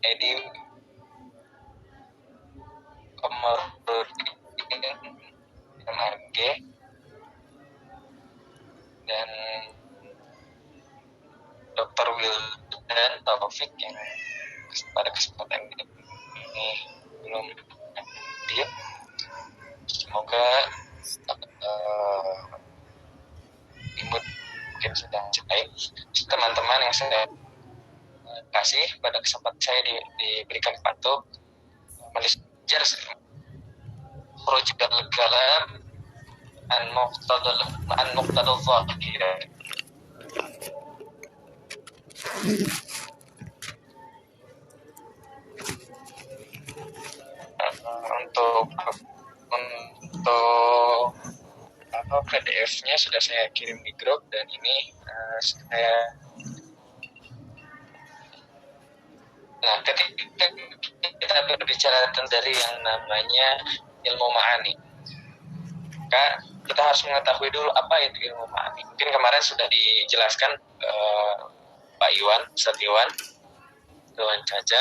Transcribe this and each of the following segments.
Edi Komarudin MAG, dan Dr. Wildan Taufik yang pada kesempatan ini belum hadir. Semoga mungkin sedang baik. Teman-teman yang saya kasih, pada kesempatan saya diberikan untuk belajar Khuruj al-Kalam an Muqtadal Zahir. Untuk PDF-nya sudah saya kirim di grup, dan ini ketika kita berbicara dari yang namanya ilmu ma'ani, maka kita harus mengetahui dulu apa itu ilmu ma'ani. Mungkin kemarin sudah dijelaskan Pak Iwan, Ustaz Iwan Caca.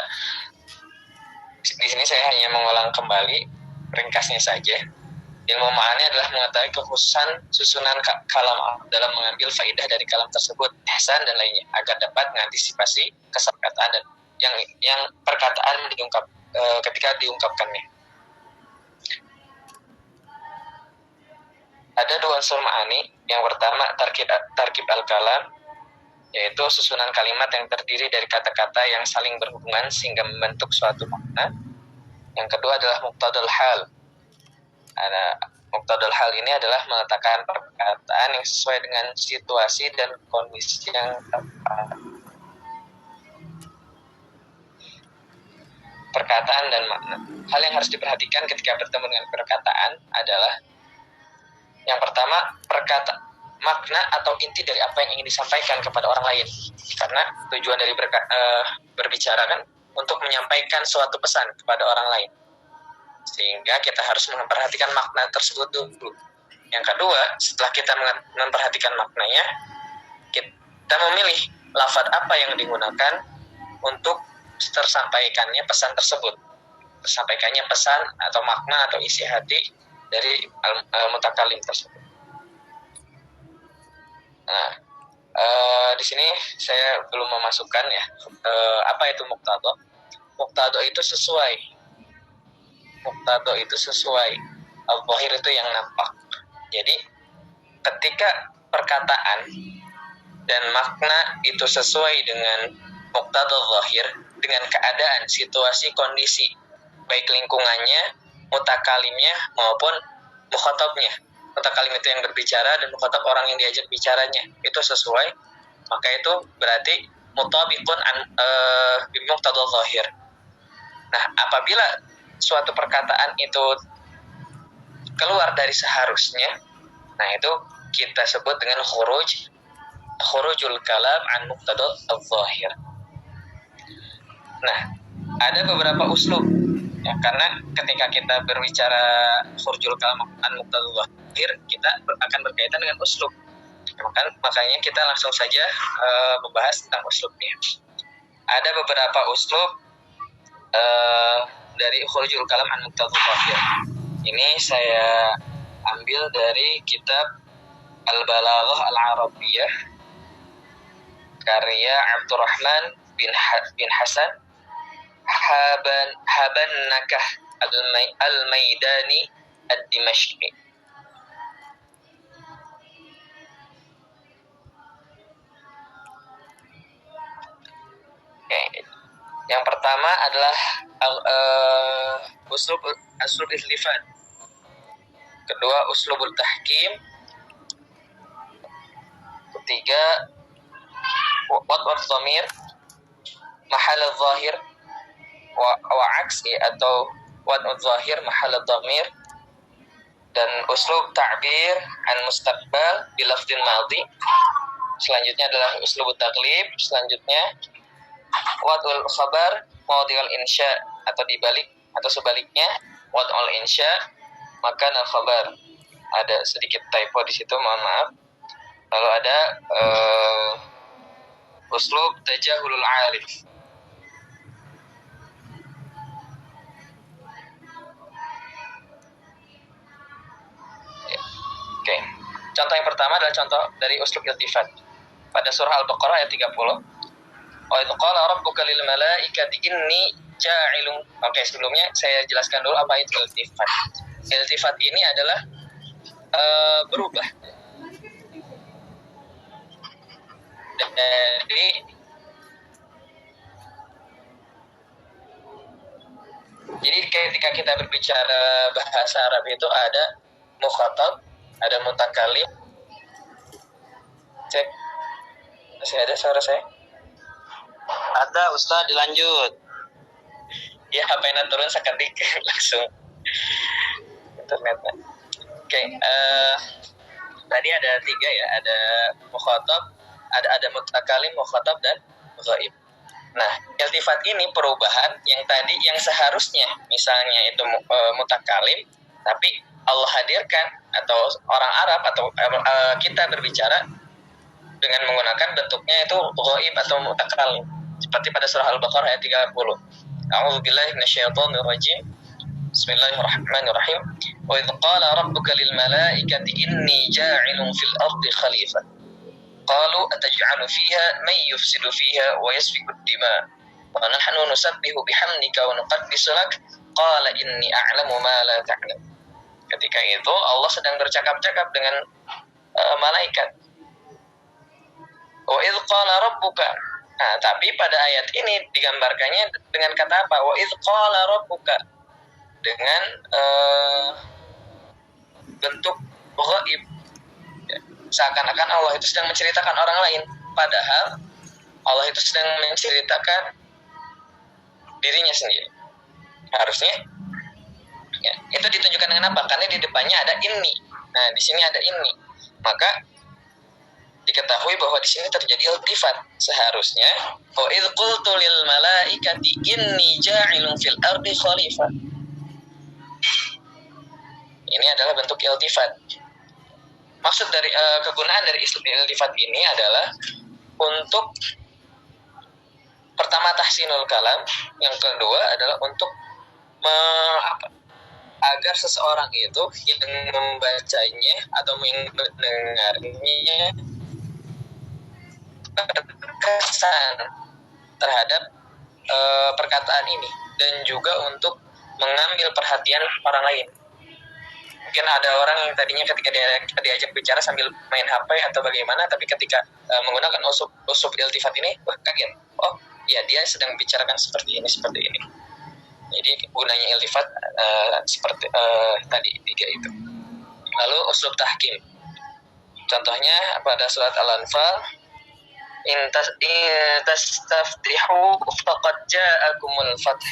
Di sini saya hanya mengulang kembali ringkasnya saja. Ilmu ma'ani adalah mengetahui kekhususan susunan kalam dalam mengambil faidah dari kalam tersebut, ihsan dan lainnya, agar dapat mengantisipasi kesalahan dan yang perkataan diungkap ketika diungkapkannya. Ada dua unsur ma'ani. Yang pertama tarkib al-kalam, yaitu susunan kalimat yang terdiri dari kata-kata yang saling berhubungan sehingga membentuk suatu makna. Yang kedua adalah muqtadal hal. Muqtadal hal ini adalah meletakkan perkataan yang sesuai dengan situasi dan kondisi yang tepat. Perkataan dan makna. Hal yang harus diperhatikan ketika bertemu dengan perkataan adalah yang pertama, makna atau inti dari apa yang ingin disampaikan kepada orang lain. Karena tujuan dari berbicara kan untuk menyampaikan suatu pesan kepada orang lain. Sehingga kita harus memperhatikan makna tersebut dulu. Yang kedua, setelah kita memperhatikan maknanya, kita memilih lafaz apa yang digunakan untuk tersampaikannya pesan tersebut. Tersampaikannya pesan atau makna atau isi hati dari mutakalim tersebut. Nah, di sini saya belum memasukkan ya apa itu muqtado. Muqtado itu sesuai. Muqtado itu sesuai. Al-zahir itu yang nampak. Jadi ketika perkataan dan makna itu sesuai dengan muqtado zahir, dengan keadaan, situasi, kondisi, baik lingkungannya, mutakalimnya maupun mukhatabnya. Mutakalim itu yang berbicara dan mukhatab orang yang diajak bicaranya, itu sesuai, maka itu berarti mutabiqun bi muqtado zahir. Nah, apabila suatu perkataan itu keluar dari seharusnya, nah itu kita sebut dengan khurujul kalam an muqtado al-zahir. Nah, ada beberapa uslub ya, karena ketika kita berbicara khurujul kalam an muqtado al-zahir, kita akan berkaitan dengan uslub. Makanya kita langsung saja membahas tentang uslubnya. Ada beberapa uslub dari khurujul kalam an muqtado al-zahir. Ini saya ambil dari kitab Al-Balaghah Al-Arabiyyah karya Abdurrahman bin Hasan Haban Nakah Al-Maidani Ad-Dimashqi. Yang pertama adalah uslub istifad. Kedua, uslubul tahkim. Ketiga, wad'u dhamir mahal zahir wa aksi atau wad'u zahir mahal dhamir. Dan uslub ta'bir an mustaqbal bi lafdhin madhi. Selanjutnya adalah uslubut taglib. Selanjutnya wad'ul khabar mawdi'ul insya, atau dibalik atau sebaliknya wad'ul insya makan al-khabar. Ada sedikit typo di situ, mohon maaf. Lalu ada uslub tajahulul arif. Contoh yang pertama adalah contoh dari uslub iltifat. Pada surah Al-Baqarah ayat 30. Wa idh qala rabbuka lil malaikati inni ja'ilun. Oke, sebelumnya saya jelaskan dulu apa itu iltifat. Iltifat ini adalah berubah. Jadi ketika kita berbicara bahasa Arab itu ada mukhatab, ada mutakalim. Cek, masih ada suara saya? Ada Ustaz, dilanjut. Ya, HP-nya turun seketika langsung internetnya. Oke, tadi ada 3 ya, ada mukhatab, ada mutakalim, mukhatab dan ghaib. Nah, iltifat ini perubahan yang tadi yang seharusnya misalnya itu mutakalim, tapi Allah hadirkan atau orang Arab atau kita berbicara dengan menggunakan bentuknya itu ghaib atau mutakalim. Seperti pada surah Al-Baqarah ayat 30. A'udzubillahi minasyaitonir rajim. Bismillahirrahmanirrahim. Wa idz qala rabbuka lil malaikati inni ja'ilun fil ardi khalifah. Qalu ataj'alu fiha man yufsidu fiha wa yasfiku ad-dima' wa nahnu nusabbihu bihamdika wa nuqaddisu lak qala inni a'lamu ma la ta'lam. Ketika itu Allah sedang bercakap-cakap dengan malaikat. Wa idz qala rabbuka. Nah, tapi pada ayat ini digambarkannya dengan kata apa? Wa idz qala rabbuka, dengan bentuk ghaib. Seakan-akan Allah itu sedang menceritakan orang lain, padahal Allah itu sedang menceritakan dirinya sendiri. Harusnya ya, itu ditunjukkan dengan apa? Karena di depannya ada inni. Nah, di sini ada inni. Maka diketahui bahwa di sini terjadi iltifat. Seharusnya wa idz qultu lil malaikati inni ja'ilun fil ardi khalifah. Ini adalah bentuk iltifat. Maksud dari kegunaan dari iltifat ini adalah untuk pertama tahsinul kalam, yang kedua adalah untuk agar seseorang itu yang membacanya atau mendengarnya terkesan terhadap perkataan ini, dan juga untuk mengambil perhatian orang lain. Mungkin ada orang yang tadinya ketika dia diajak bicara sambil main HP atau bagaimana, tapi ketika menggunakan uslub iltifat ini, wah kaget. Oh, ya dia sedang bicarakan seperti ini. Jadi gunanya iltifat seperti tadi 3 itu. Lalu uslub tahkim. Contohnya pada surat Al-Anfal, in tastaftihu faqad ja'akumul fath.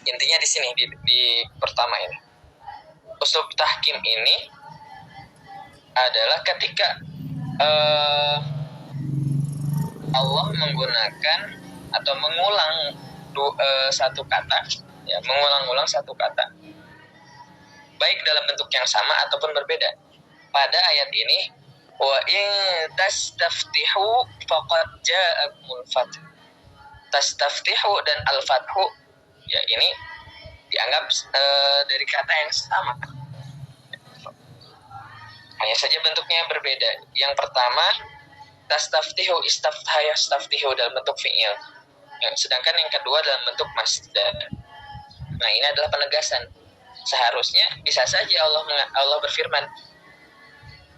Intinya di sini di pertama ini. Uslub tahkim ini adalah ketika Allah menggunakan atau mengulang satu kata, ya, mengulang-ulang satu kata, baik dalam bentuk yang sama ataupun berbeda. Pada ayat ini, wa in tastaftihu faqad ja'akumul fath. Tastaftihu dan al-fathu, ya ini dianggap dari kata yang sama, hanya saja bentuknya berbeda. Yang pertama tastaftihu, istaftah yastaftihu dalam bentuk fi'il, sedangkan yang kedua dalam bentuk masdar. Nah, ini adalah penegasan. Seharusnya bisa saja Allah berfirman,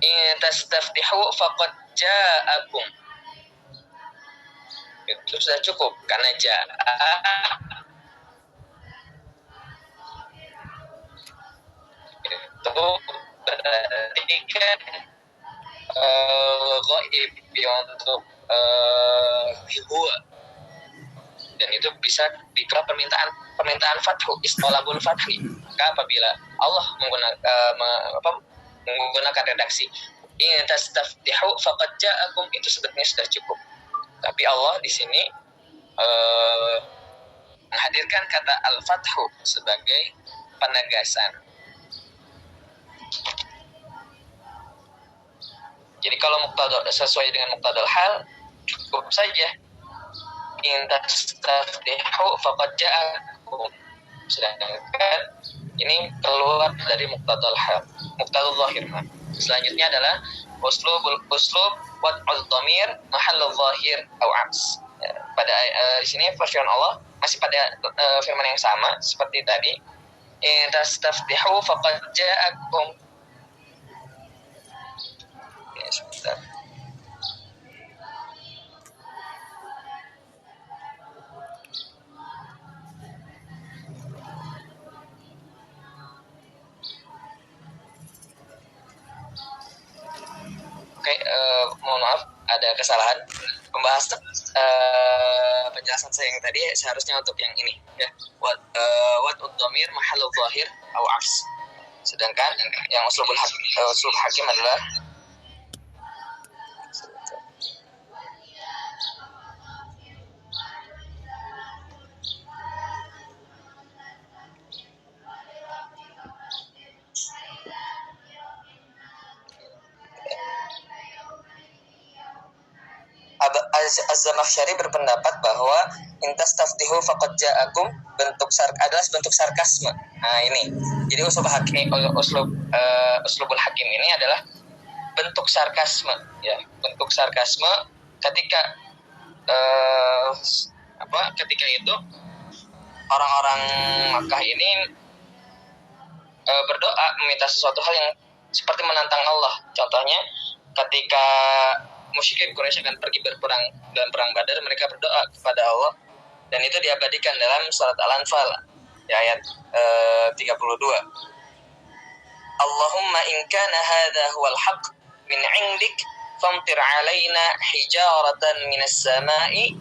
in tastaftihu faqad ja'akum. Itu sudah cukup, karena ja'a itu berarti kan ghaib untuk huwa, dan itu bisa dikira permintaan fathu, istalabul fathi. Maka apabila Allah menggunakan redaksi in tastaftihu faqad ja'akum, itu sebetulnya sudah cukup. Tapi Allah di sini menghadirkan kata al-fathu sebagai penegasan. Jadi kalau muqtada sesuai dengan muqtadal hal, cukup saja in tastaftihu faqad ja'akum. Sedangkan ini keluar dari muqtadal hal, muqtadal zahir. Selanjutnya adalah uslub wad'ul dhamir mahallul zahir au aks. Ya, pada di sini firman Allah masih pada firman yang sama seperti tadi. In tastaftihu faqad ja'akum. Ya, sebentar. Oke, mohon maaf ada kesalahan pembahasan penjelasan saya yang tadi seharusnya untuk yang ini ya. Wad'ud dhamir mahallul zahir au aks. Sedangkan yang uslub hakim adalah Az-Zamakhsyari berpendapat bahwa intas taftihu faqad ja'akum adalah bentuk sarkasme. Nah, ini. Jadi uslubul hakim ini adalah bentuk sarkasme ya, bentuk sarkasme ketika ketika itu orang-orang Makkah ini berdoa meminta sesuatu hal yang seperti menantang Allah. Contohnya ketika musyrikin Quraisy akan pergi berperang dalam perang Badar, mereka berdoa kepada Allah dan itu diabadikan dalam surat Al-Anfal di ayat 32. Allahumma in kana hadha huwal haqq min 'indik famtir 'alaina hijaratan minas sama'i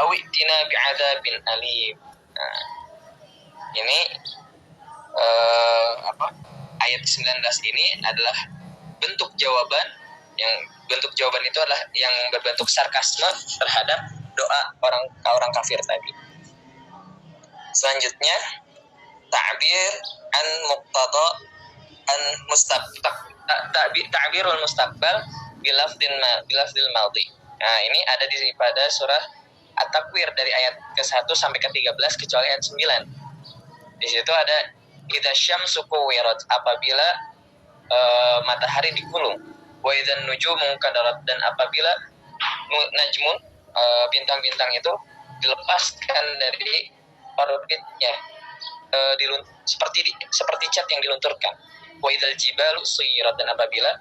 aw i'tina bi'adzabin alim. Nah, ini ayat 19 ini adalah bentuk jawaban itu adalah yang berbentuk sarkasme terhadap doa orang kafir tadi. Selanjutnya ta'bir an muqtada an ta'birul mustaqbal bilafdil madhi. Nah, ini ada pada surah At-Takwir dari ayat ke-1 sampai ke-13 kecuali ayat 9. Di situ ada idza syamsu kuwirat, apabila matahari digulung. Wa idzan nujumu kadarat, dan apabila najmun bintang-bintang itu dilepaskan dari orbitnya seperti cat yang dilunturkan. Wa idzal jibalu suyirat, dan apabila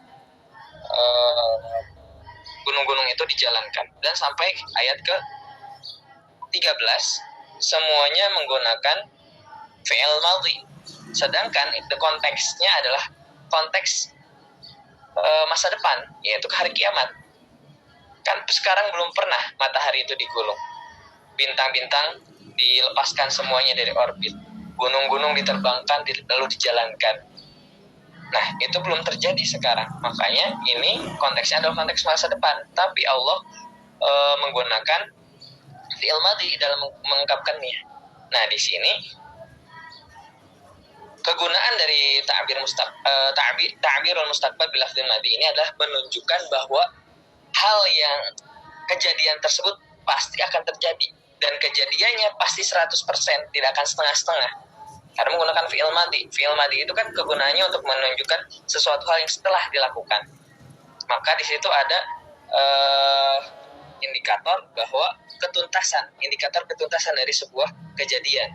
gunung-gunung itu dijalankan. Dan sampai ayat ke-13 semuanya menggunakan fi'il madhi. Sedangkan konteksnya adalah konteks masa depan, yaitu hari kiamat. Kan sekarang belum pernah matahari itu digulung, bintang-bintang dilepaskan semuanya dari orbit, gunung-gunung diterbangkan lalu dijalankan. Nah, itu belum terjadi sekarang. Makanya ini konteksnya adalah konteks masa depan, tapi Allah menggunakan fi'il madhi dalam mengungkapkannya. Nah, di sini kegunaan dari ta'birul mustaqbal bil lafdzil madhi ini adalah menunjukkan bahwa hal yang kejadian tersebut pasti akan terjadi, dan kejadiannya pasti 100%, tidak akan setengah-setengah. Karena menggunakan fi'il madhi. Fi'il madhi itu kan kegunaannya untuk menunjukkan sesuatu hal yang setelah dilakukan. Maka di situ ada indikator bahwa indikator ketuntasan dari sebuah kejadian.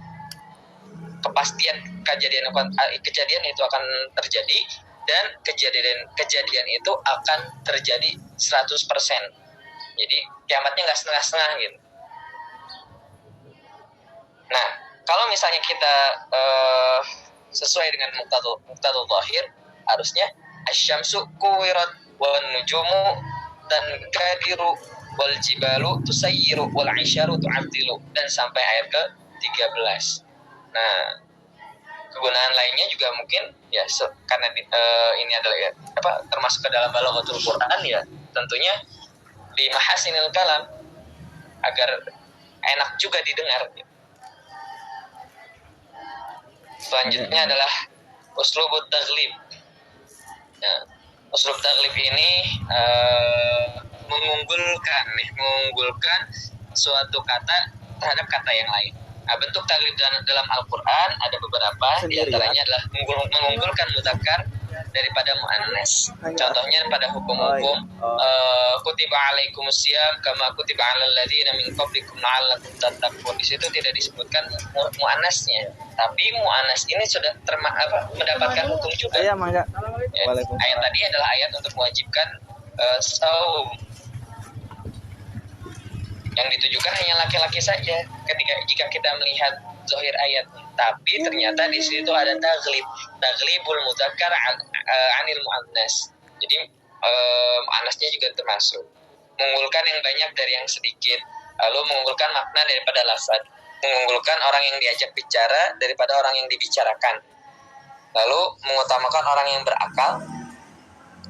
Kepastian kejadian itu akan terjadi, dan kejadian itu akan terjadi 100%. Jadi kiamatnya nggak setengah-setengah gitu. Nah, kalau misalnya kita sesuai dengan muqtadul zahir, harusnya asyamsu kuwirat wan nujumu dan kadiru wal jibalu tusayyiru wal isyaru tu'addilu, dan sampai ayat ke-13. Nah, kegunaan lainnya juga mungkin ya karena ini adalah termasuk ke dalam balaghatul Quran ya, tentunya di mahasinil kalam agar enak juga didengar. Selanjutnya adalah uslubut taghlib. Nah, uslub taghlib ini mengunggulkan suatu kata terhadap kata yang lain. Nah, bentuk taglib dalam Al-Quran ada beberapa, di antaranya adalah mengunggulkan mudzakkar daripada muannas. Contohnya pada hukum-hukum kutiba alaikumusiyam kama kutiba alal ladzina min qablikum la'allakum tattaqun. Di situ tidak disebutkan muannasnya, tapi muannas ini sudah mendapatkan hukum juga. Ya, ayat tadi adalah ayat untuk mewajibkan saum. Yang ditujukan hanya laki-laki saja jika kita melihat zahir ayat. Tapi ternyata di situ ada taglibul mudzakkar anil muannas. Jadi muannasnya juga termasuk. Mengunggulkan yang banyak dari yang sedikit, lalu mengunggulkan makna daripada lafaz, mengunggulkan orang yang diajak bicara daripada orang yang dibicarakan, lalu mengutamakan orang yang berakal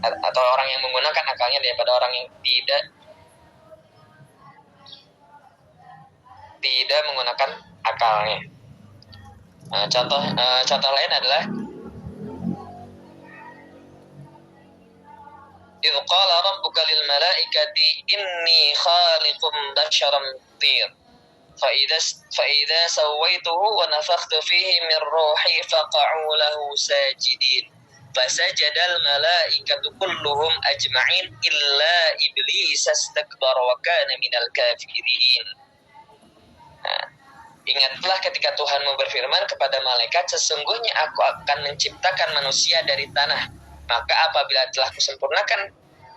atau orang yang menggunakan akalnya daripada orang yang tidak menggunakan akalnya. Contoh lain adalah idz qala rabbuka lil malaikati inni khaliqum basharan tin fa idza sawaituhu wa nafakhtu fihi min ruhi faqa'u lahu sajidin fasajadal malaikatu kulluhum ajma'in illa iblis astakbara wa kana minal kafirin. Ingatlah ketika Tuhanmu berfirman kepada malaikat, sesungguhnya aku akan menciptakan manusia dari tanah. Maka apabila telah kusempurnakan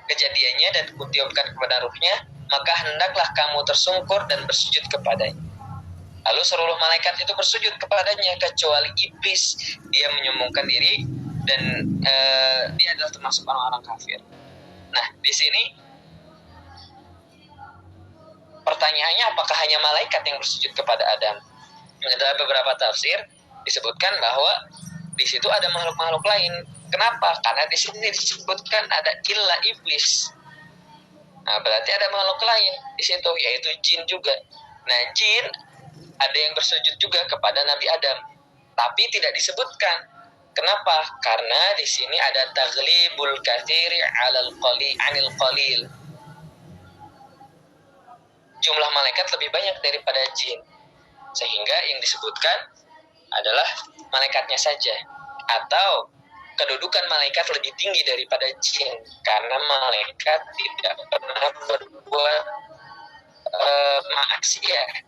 kejadiannya dan kutiupkan kepada ruhnya, maka hendaklah kamu tersungkur dan bersujud kepadanya. Lalu seluruh malaikat itu bersujud kepadanya kecuali iblis. Dia menyombongkan diri dan dia adalah termasuk orang-orang kafir. Nah, di sini pertanyaannya, apakah hanya malaikat yang bersujud kepada Adam? Dalam beberapa tafsir disebutkan bahwa di situ ada makhluk-makhluk lain. Kenapa? Karena di sini disebutkan ada illa iblis. Nah, berarti ada makhluk lain di situ, yaitu jin juga. Nah, jin ada yang bersujud juga kepada Nabi Adam, tapi tidak disebutkan. Kenapa? Karena di sini ada taghlibul katsiri 'anil qalil. Jumlah malaikat lebih banyak daripada jin, sehingga yang disebutkan adalah malaikatnya saja, atau kedudukan malaikat lebih tinggi daripada jin karena malaikat tidak pernah berbuat maksiat.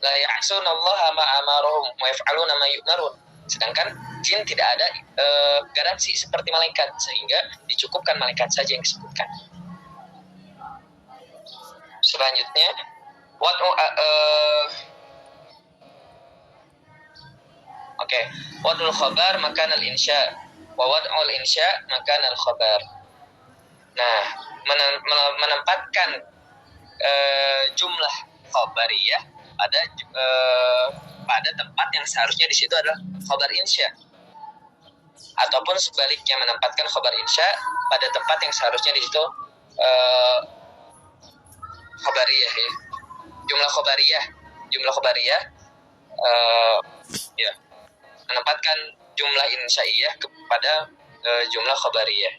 La ya'sunallaha ma amarahum wa yaf'aluna ma yu'marun. Sedangkan jin tidak ada garansi seperti malaikat, sehingga dicukupkan malaikat saja yang disebutkan. Selanjutnya, wad'ul khabar makan al-insya wa wad'ul insya makan al-khabar. Nah, menempatkan jumlah khabariyah pada tempat yang seharusnya di situ adalah khabar insya, ataupun sebaliknya menempatkan khabar insya pada tempat yang seharusnya di situ khabariyah ya. Jumlah khabariyah ya, menempatkan jumlah insya'iyah kepada jumlah khabariyah.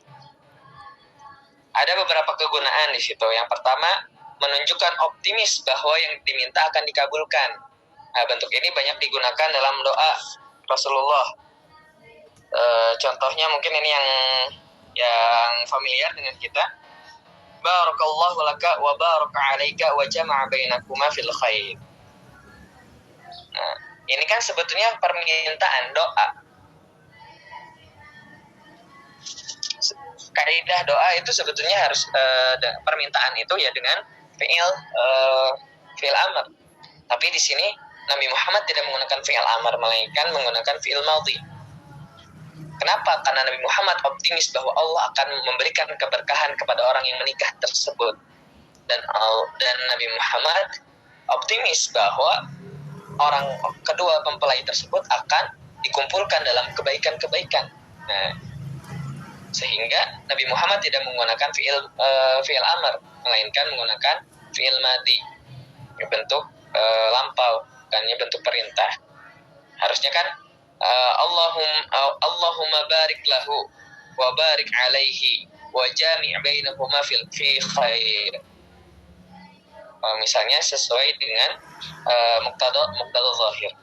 Ada beberapa kegunaan di situ. Yang pertama, menunjukkan optimis bahwa yang diminta akan dikabulkan. Nah, bentuk ini banyak digunakan dalam doa Rasulullah. Contohnya mungkin ini yang familiar dengan kita. Barakallahu laka wa baraka alaika wa jama'a bainakuma fil khair. Nah, ini kan sebetulnya permintaan doa. Kaidah doa itu sebetulnya harus permintaan itu ya dengan fi'il amr. Tapi di sini Nabi Muhammad tidak menggunakan fi'il amr, melainkan menggunakan fi'il madhi. Kenapa? Karena Nabi Muhammad optimis bahwa Allah akan memberikan keberkahan kepada orang yang menikah tersebut. Dan Nabi Muhammad optimis bahwa orang kedua mempelai tersebut akan dikumpulkan dalam kebaikan-kebaikan. Nah, sehingga Nabi Muhammad tidak menggunakan fi'il amr, melainkan menggunakan fi'il madhi, bentuk lampau, bukan bentuk perintah. Harusnya kan Allahumma barik lahu wa barik alaihi wa jami' bainahuma fi khair. Misalnya sesuai dengan muqtada zahir.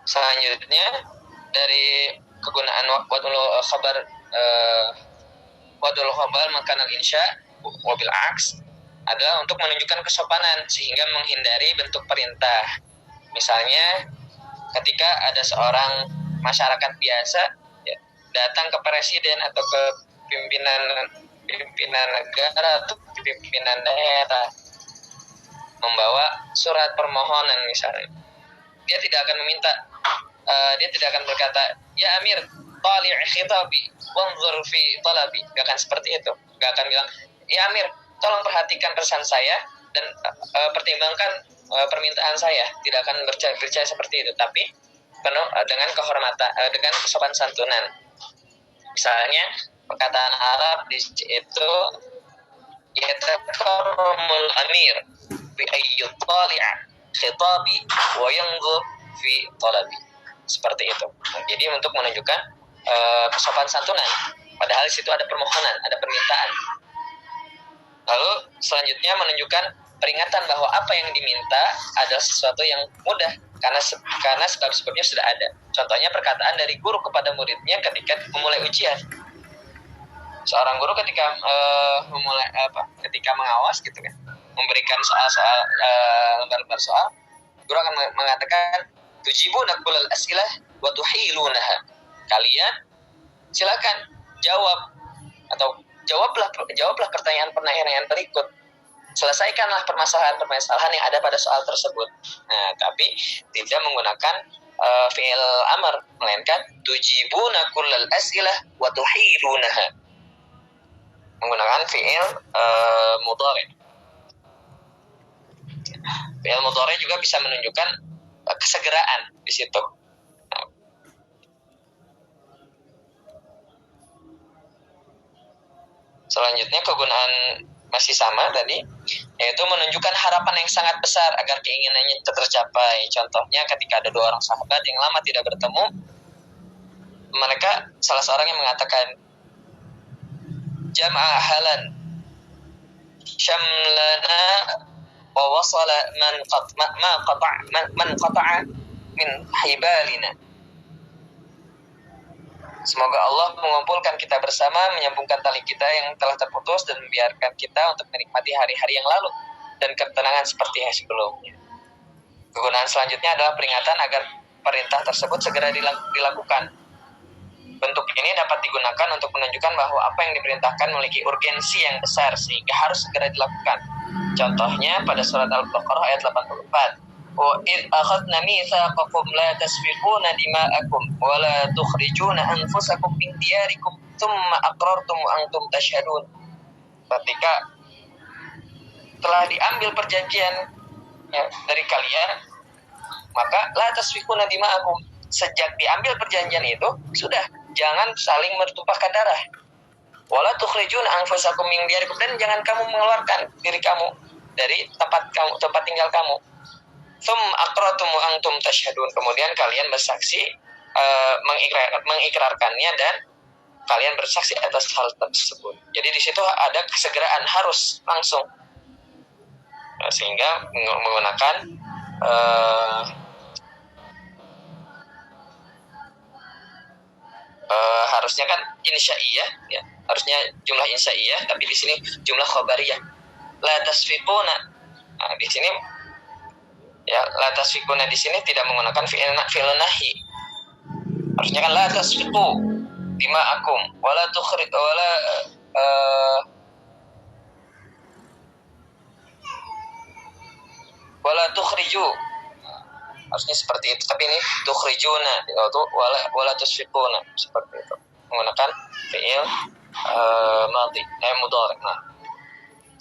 Selanjutnya dari kegunaan wadul khabar makanal insya wabil aks adalah untuk menunjukkan kesopanan sehingga menghindari bentuk perintah. Misalnya ketika ada seorang masyarakat biasa ya, datang ke presiden atau ke pimpinan negara atau pimpinan daerah membawa surat permohonan misalnya, dia tidak akan meminta, dia tidak akan berkata, ya Amir, tali' khitabi wanzur fi talabi, gak akan seperti itu, gak akan bilang, ya Amir, tolong perhatikan pesan saya dan pertimbangkan permintaan saya. Tidak akan berbicara seperti itu, tapi penuh dengan kehormatan, dengan kesopan santunan. Misalnya perkataan Arab di situ, yatakarramul amir bi ayyutali'a khitabi wa yanzur fi talabi. Seperti itu. Jadi untuk menunjukkan kesopan santunan, padahal di situ ada permohonan, ada permintaan. Lalu selanjutnya menunjukkan peringatan bahwa apa yang diminta adalah sesuatu yang mudah karena sebab-sebabnya sudah ada. Contohnya perkataan dari guru kepada muridnya ketika memulai ujian. Seorang guru ketika ketika mengawas gitu kan, memberikan soal-soal, lembar-lembar soal, guru akan mengatakan tujibuna kullal as'ilah wa tuhilunaha. Kalian silakan jawab atau jawablah pertanyaan berikut. Selesaikanlah permasalahan yang ada pada soal tersebut. Nah, tapi tidak menggunakan fi'il amr, melainkan tujibuna kullal as'ilah wa tuhilunaha. Menggunakan fi'il mudhari. Fi'il mudhari juga bisa menunjukkan kesegeraan di situ. Selanjutnya kegunaan masih sama tadi, yaitu menunjukkan harapan yang sangat besar agar keinginannya tercapai. Contohnya ketika ada dua orang sahabat yang lama tidak bertemu, mereka salah seorang yang mengatakan jama'a halan syamlana wa wasala man qata'a min hibalina. Semoga Allah mengumpulkan kita bersama, menyambungkan tali kita yang telah terputus dan membiarkan kita untuk menikmati hari-hari yang lalu dan ketenangan seperti yang sebelumnya. Kegunaan selanjutnya adalah peringatan agar perintah tersebut segera dilakukan. Bentuk ini dapat digunakan untuk menunjukkan bahwa apa yang diperintahkan memiliki urgensi yang besar sehingga harus segera dilakukan. Contohnya pada surat Al-Baqarah ayat 84. وَإِذْ أَخَذْنَا مِيثَاقَكُمْ لَا تَسْفِكُونَ دِمَاءَكُمْ وَلَا تُخْرِجُونَ أَنفُسَكُمْ مِنْ دِيَارِكُمْ ثُمَّ أَقْرَرْتُمْ وَأَنْتُمْ تَشْهَدُونَ. Ketika telah diambil perjanjian dari kalian, maka la tasfikuna dima'akum, sejak diambil perjanjian itu sudah jangan saling bertumpahkan darah. Wala tukhrijuna anfusakum min diyarikum, dan jangan kamu mengeluarkan diri kamu dari tempat tinggal kamu. Aqrartum wa antum tashhadun, kemudian kalian bersaksi, mengikrarkannya dan kalian bersaksi atas hal tersebut. Jadi di situ ada kesegeraan, harus langsung, sehingga menggunakan harusnya kan insyaiyah ya, harusnya jumlah insyaiyah, tapi di sini jumlah khabariyah. La tasfiquna. Nah, di sini ya, la tasfiquna di sini tidak menggunakan fi'il nahi. Harusnya kan la tasfiqu dima'akum wala tukhrij wala tukhriju. Harusnya seperti itu, tapi ini tukhrijuna itu wala tasfiquna, seperti itu, menggunakan fi'il madhi mudhari. Nah,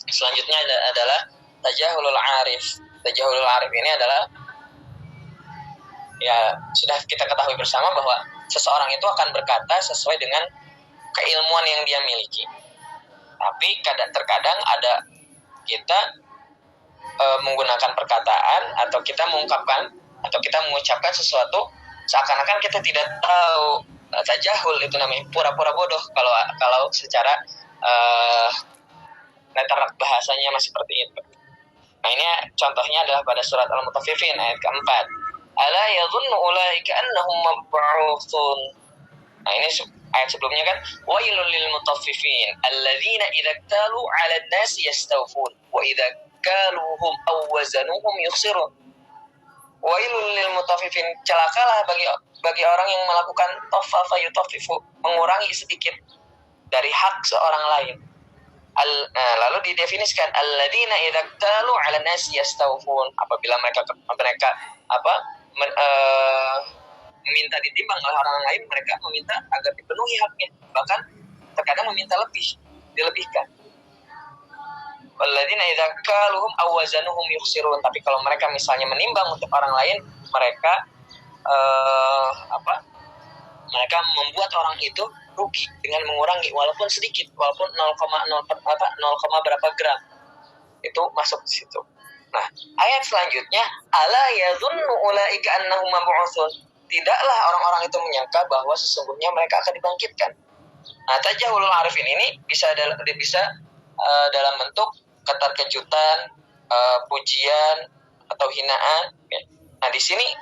selanjutnya adalah tajahulul arif. Tajahulul arif ini adalah, ya sudah kita ketahui bersama bahwa seseorang itu akan berkata sesuai dengan keilmuan yang dia miliki. Tapi terkadang ada kita menggunakan perkataan atau kita mengucapkan sesuatu seakan-akan kita tidak tahu. Tajahul itu namanya pura-pura bodoh kalau secara letter bahasanya masih seperti itu. Nah, ini contohnya adalah pada surat Al-Mutaffifin ayat keempat. Ala yadhunnu ulaika annahum mab'utsun. Nah, ini ayat sebelumnya kan, wailul lil mutaffifin alladzina idza iktalu 'alan nasi yastawfun wa idza kaluhum aw wazanuhum yukhsirun. Wailul lil mutaffifin, celakalah bagi orang yang melakukan taffafa yutaffifu, mengurangi sedikit dari hak seorang lain. Lalu didefinisikan alladzina idza iktalu 'alan nasi yastawfun, apabila mereka meminta ditimbang oleh orang lain, mereka meminta agar dipenuhi haknya, bahkan terkadang meminta dilebihkan. Walladzina idza kaluhum aw wazanuhum yukhsirun, tapi kalau mereka misalnya menimbang untuk orang lain, mereka mereka membuat orang itu rugi dengan mengurangi walaupun sedikit, walaupun 0, berapa gram, itu masuk di situ. Nah, ayat selanjutnya, ala yadhunnu ulaika annahum mab'utsun, tidaklah orang-orang itu menyangka bahwa sesungguhnya mereka akan dibangkitkan. Nah, tajahulul arifin ini bisa dalam bentuk keterkejutan, pujian atau hinaan. Nah, di sini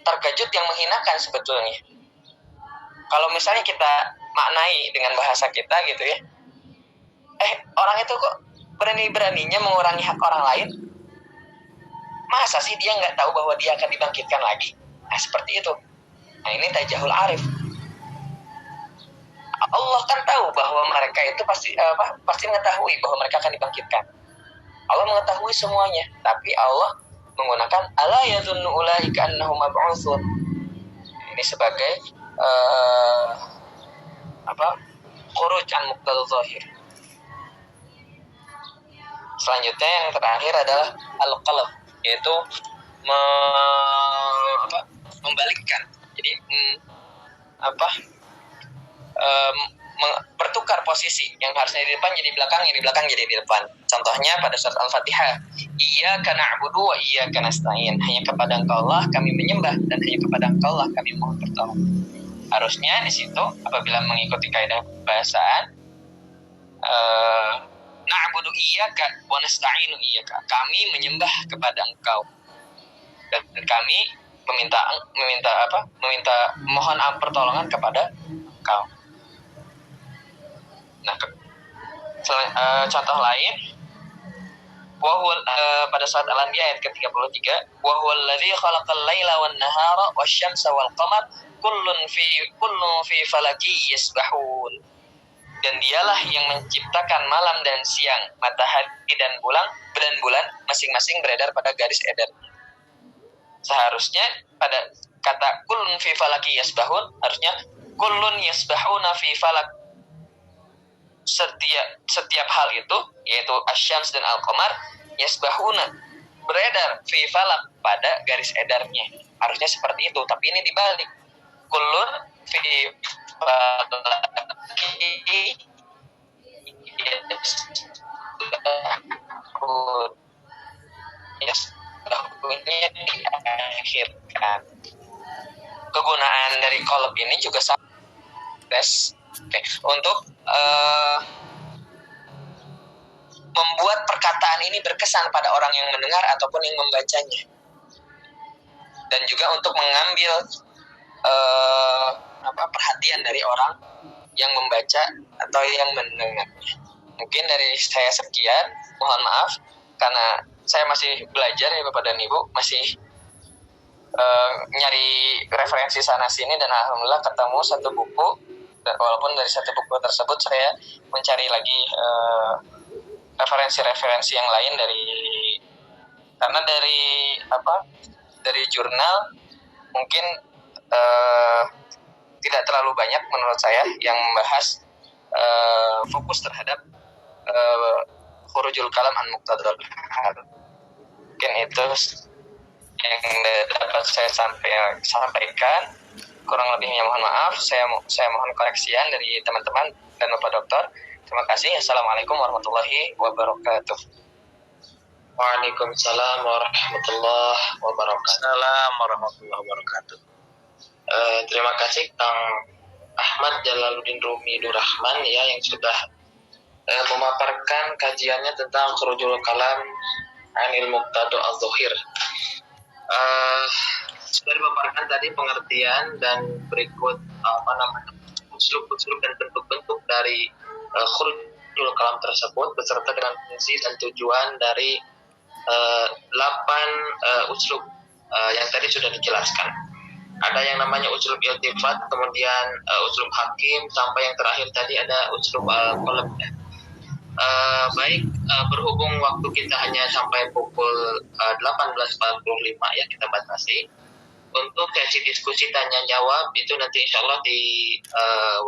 terkejut yang menghinakan sebetulnya. Kalau misalnya kita maknai dengan bahasa kita gitu ya, orang itu kok berani-beraninya mengurangi hak orang lain? Masa sih dia nggak tahu bahwa dia akan dibangkitkan lagi? Nah, seperti itu. Nah, ini tajahul arif. Allah kan tahu bahwa mereka itu pasti mengetahui bahwa mereka akan dibangkitkan. Allah mengetahui semuanya, tapi Allah menggunakan ala yadhunnu ulaika annahum mab'utsun. Ini sebagai khuruj an muqtadha zahir. Selanjutnya yang terakhir adalah al-qalb, yaitu membalikkan. Jadi bertukar posisi, yang harusnya di depan jadi belakang, yang di belakang jadi di depan. Contohnya pada surat Al-Fatihah, iyyaka na'budu wa iyyaka nasta'in, hanya kepada Engkau Allah kami menyembah dan hanya kepada Engkau Allah kami mohon pertolongan. Harusnya di situ apabila mengikuti kaidah bahasaan, na'budu iyyaka wa nasta'inu iyyaka, kami menyembah kepada Engkau dan kami meminta mohon pertolongan kepada Engkau. Nah, contoh lain, pada surat Al-Anbiya ayat ke-33, wa huwal ladzi khalaqal laila wan nahara wasyamsa wal qamar kullun fi falaki yasbahun. Dan dialah yang menciptakan malam dan siang, matahari dan bulan masing-masing beredar pada garis edar. Seharusnya pada kata kullun fi falaki yasbahun, harusnya kullun yasbahuna fi falak. Setiap hal itu, yaitu asyams dan al-qamar, yasbahuna, beredar fi falak, pada garis edarnya. Harusnya seperti itu, tapi ini dibalik. Kullun fi falaki yasbahunnya diakhirkan. Kegunaan dari qalb ini juga sama. Untuk membuat perkataan ini berkesan pada orang yang mendengar ataupun yang membacanya, dan juga untuk mengambil perhatian dari orang yang membaca atau yang mendengarnya. Mungkin dari saya sekian, mohon maaf karena saya masih belajar ya Bapak dan Ibu, masih nyari referensi sana sini, dan alhamdulillah ketemu satu buku. Dan walaupun dari satu buku tersebut saya mencari lagi referensi-referensi yang lain karena dari jurnal mungkin tidak terlalu banyak menurut saya yang membahas fokus terhadap khurujul kalam an muqtadal hal. Mungkin itu yang dapat saya sampaikan. Kurang lebihnya mohon maaf. Saya mohon koreksian dari teman-teman dan Bapak Dokter. Terima kasih. Assalamualaikum warahmatullahi wabarakatuh. Waalaikumsalam warahmatullahi wabarakatuh. Assalamualaikum warahmatullahi wabarakatuh. Terima kasih Kang Ahmad Jalaluddin Rumi Durrahman ya, yang sudah memaparkan kajiannya tentang khurujul kalam anil muqtadu az-zahir. Sudah dipaparkan tadi pengertian dan berikut uslub-uslub dan bentuk-bentuk dari khurujul kalam tersebut beserta dengan fungsi dan tujuan dari 8 uslub yang tadi sudah dijelaskan. Ada yang namanya uslub iltifat, kemudian uslub hakim, sampai yang terakhir tadi ada uslub qalb. Berhubung waktu kita hanya sampai pukul 18.45 ya, kita batasi. Untuk sesi diskusi tanya jawab itu nanti insya Allah di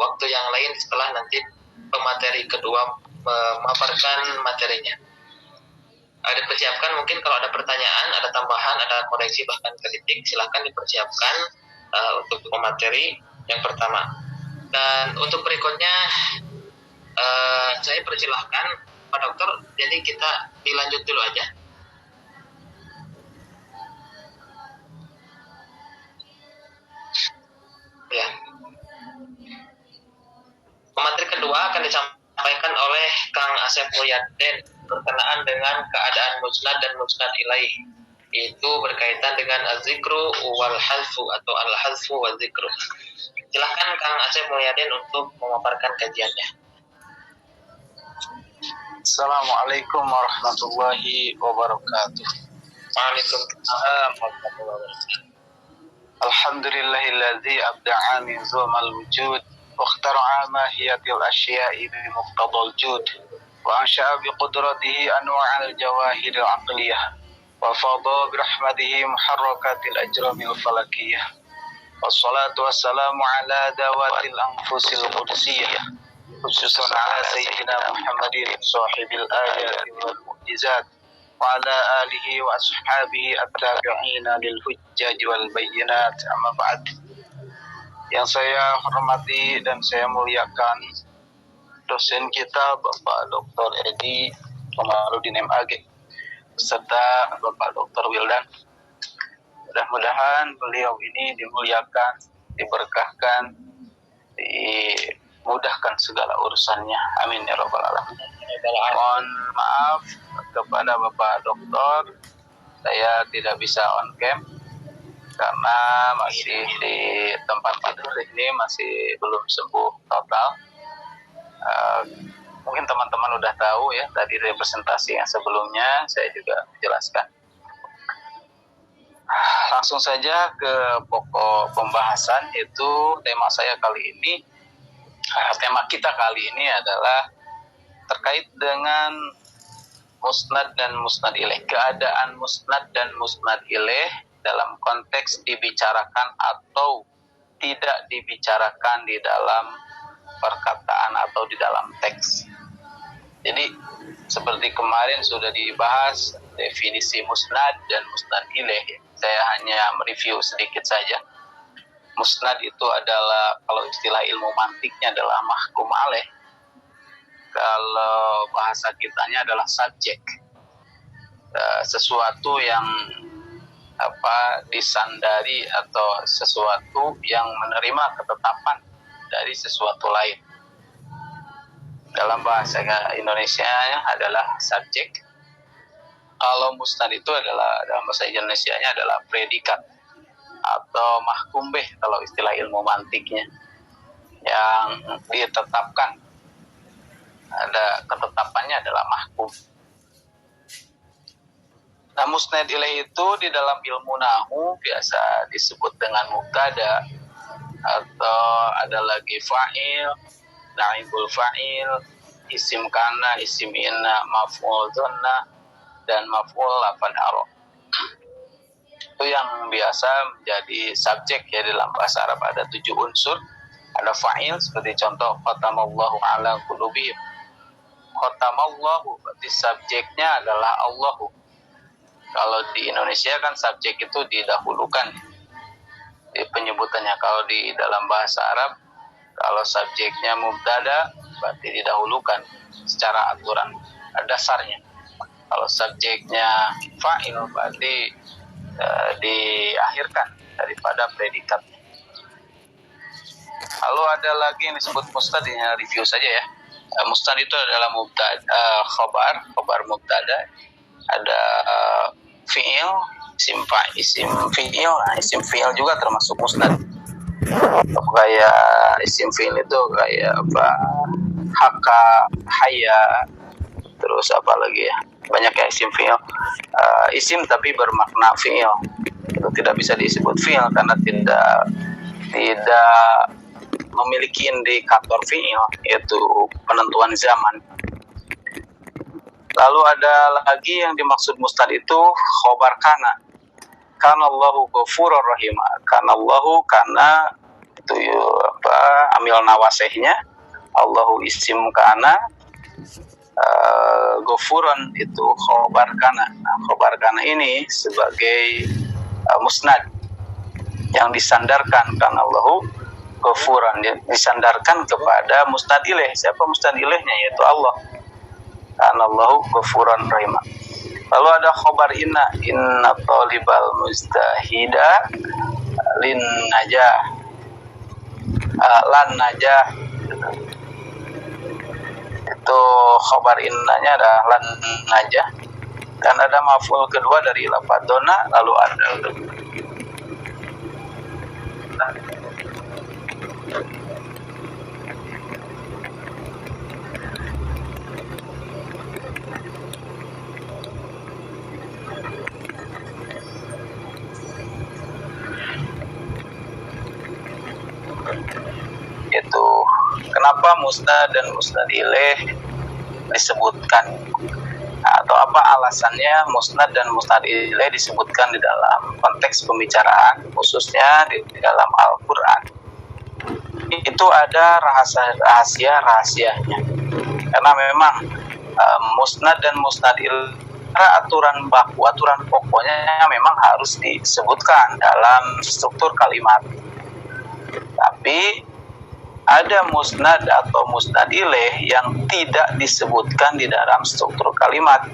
waktu yang lain setelah nanti pemateri kedua memaparkan materinya. Dipersiapkan mungkin kalau ada pertanyaan, ada tambahan, ada koreksi bahkan kritik, silahkan dipersiapkan untuk pemateri yang pertama. Dan untuk berikutnya saya persilahkan Pak Dokter, jadi kita dilanjut dulu aja. Ya. Pemateri kedua akan disampaikan oleh Kang Asep Mulyadin berkenaan dengan keadaan musnad dan musnad ilaih. Itu berkaitan dengan az-zikru wal hazfu atau al-hazfu wal zikru. Silahkan Kang Asep Mulyadin untuk memaparkan kajiannya. Assalamualaikum warahmatullahi wabarakatuh. Waalaikumsalam warahmatullahi wabarakatuh. Alhamdulillahilladzi abda'a min zulmal wujud واخترع ماهية الأشياء بمقتضى الجود وأنشأ بقدرته أنواع الجواهر العقلية وفاض برحمته محركات الأجرام الفلكية والصلاة والسلام على ذوات الأنفس القدسية خصوصا على سيدنا محمد صاحب الآيات والمعجزات وعلى آله وأصحابه التابعين للحجاج والبينات أما بعد. Yang saya hormati dan saya muliakan dosen kita Bapak Dr. Edi Komarudin MAG serta Bapak Dr. Wildan. Mudah-mudahan beliau ini dimuliakan, diberkahkan, dimudahkan segala urusannya. Amin ya rabbal alamin. Mohon maaf kepada Bapak Doktor, saya tidak bisa on cam karena masih di tempat tidur ini masih belum sembuh total. Mungkin teman-teman udah tahu ya tadi representasi yang sebelumnya saya juga menjelaskan. Langsung saja ke pokok pembahasan, yaitu tema saya kali ini. Tema kita kali ini adalah terkait dengan musnad dan musnad ilaih, keadaan musnad dan musnad ilaih dalam konteks dibicarakan atau tidak dibicarakan di dalam perkataan atau di dalam teks. Jadi seperti kemarin sudah dibahas definisi musnad dan musnad ilaih. Saya hanya mereview sedikit saja. Musnad itu adalah, kalau istilah ilmu mantiknya adalah mahkum alaih. Kalau bahasa kitanya adalah subjek. Sesuatu yang disandari atau sesuatu yang menerima ketetapan dari sesuatu lain. Dalam bahasa Indonesia adalah subjek. Kalau musnad itu adalah dalam bahasa Indonesianya adalah predikat atau mahkum bih kalau istilah ilmu mantiknya, yang ditetapkan. Ada ketetapannya adalah mahkum. Nah, musnad ilaih itu di dalam ilmu nahu biasa disebut dengan mubtada, atau ada lagi fa'il, naibul fa'il, isim kana, isim inna, maf'ul dhanna, dan maf'ul lafal aro. Itu yang biasa menjadi subjek ya dalam bahasa Arab. Ada 7 unsur. Ada fa'il seperti contoh khatamallahu ala qulubihim. Khatamallahu berarti subjeknya adalah Allahu. Kalau di Indonesia kan subjek itu didahulukan di penyebutannya. Kalau di dalam bahasa Arab, kalau subjeknya mubtada berarti didahulukan secara aturan, dasarnya. Kalau subjeknya fa'il berarti diakhirkan daripada predikatnya. Lalu ada lagi yang disebut musnad, ini review saja ya. Musnad itu adalah mubtada, khobar mubtada, ada fi'il, isim fi'il. Nah, isim fi'il juga termasuk musnad. Kayak isim fi'il itu kayak apa, haka, haya, terus apa lagi ya, banyak ya isim fi'il. Isim tapi bermakna fi'il itu tidak bisa disebut fi'il karena tidak memiliki indikator fi'il, yaitu penentuan zaman. Lalu ada lagi yang dimaksud musnad itu khobar kana. Kana Allahu ghafurur rahim. Kana Allahu, karena itu apa, amil nawasehnya. Allahu isim kana, ghafuran itu khobar kana. Nah, khobar kana ini sebagai musnad yang disandarkan, kana Allahu ghafuran, disandarkan kepada musnad ilaih. Siapa musnad ilaihnya? Yaitu Allah. Kana Allahu ghafuran rahim. Lalu ada khobar inna talibal mustahida lin najah, lan najah. Itu khobar innanya ada lan najah. Dan ada maf'ul kedua dari lafaz dona, lalu ada itu. Kenapa musnad dan musnad ilaih disebutkan, atau apa alasannya musnad dan musnad ilaih disebutkan di dalam konteks pembicaraan, khususnya di dalam Al-Quran? Itu ada rahasianya, karena memang musnad dan musnad ilaih aturan baku, aturan pokoknya memang harus disebutkan dalam struktur kalimat. Tapi ada musnad atau musnad ilaih yang tidak disebutkan di dalam struktur kalimat.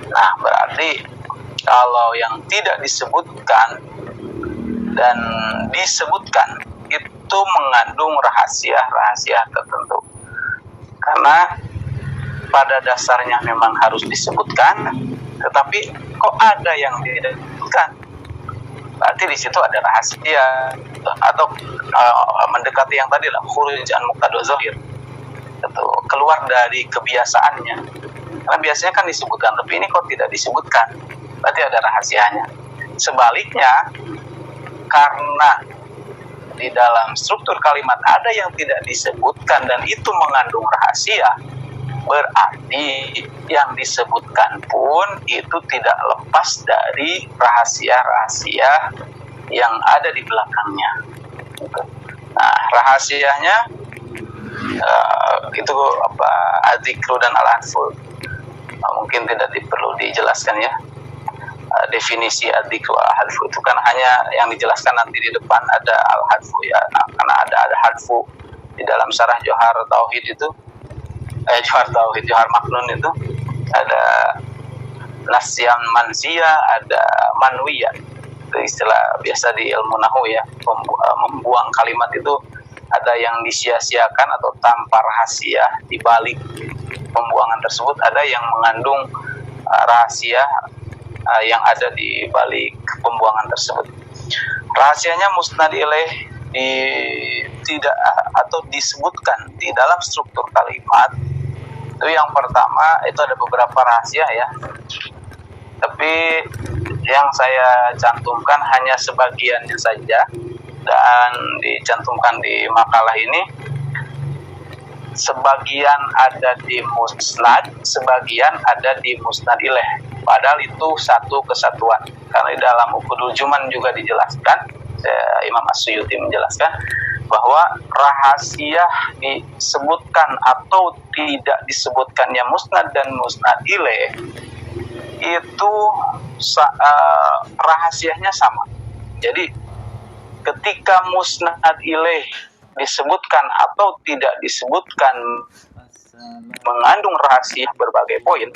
Nah, berarti kalau yang tidak disebutkan dan disebutkan itu mengandung rahasia tertentu. Karena pada dasarnya memang harus disebutkan, tetapi kok ada yang tidak disebutkan? Berarti di situ ada rahasia, atau mendekati yang tadi lah, khuruj an muqtada zahir, itu keluar dari kebiasaannya. Karena biasanya kan disebutkan, tapi ini kok tidak disebutkan, berarti ada rahasianya. Sebaliknya, karena di dalam struktur kalimat ada yang tidak disebutkan dan itu mengandung rahasia, berarti yang disebutkan pun itu tidak lepas dari rahasia-rahasia yang ada di belakangnya. Nah, rahasianya itu apa, adzikru dan al-hadfu. Mungkin tidak perlu dijelaskan ya. Definisi adzikru al-hadfu itu kan hanya yang dijelaskan nanti di depan, ada al-hadfu ya. Nah, karena ada hadfu di dalam syarah Johar Tauhid itu, Johar Maknun itu ada nasyan mansiyah, ada manwiyah. Itu istilah biasa di ilmu nahwu ya. Membuang kalimat itu ada yang disia-siakan atau tanpa rahasia di balik pembuangan tersebut, ada yang mengandung rahasia yang ada di balik pembuangan tersebut. Rahasianya musnad ilaih tidak atau disebutkan di dalam struktur kalimat. Itu yang pertama, itu ada beberapa rahasia ya, tapi yang saya cantumkan hanya sebagiannya saja dan dicantumkan di makalah ini. Sebagian ada di musnad, sebagian ada di musnad ilaih, padahal itu satu kesatuan. Karena di dalam Uqudul Juman juga dijelaskan, Imam As-Suyuti menjelaskan bahwa rahasia disebutkan atau tidak disebutkannya musnad dan musnad ilaih itu rahasianya sama. Jadi ketika musnad ilaih disebutkan atau tidak disebutkan mengandung rahasia berbagai poin,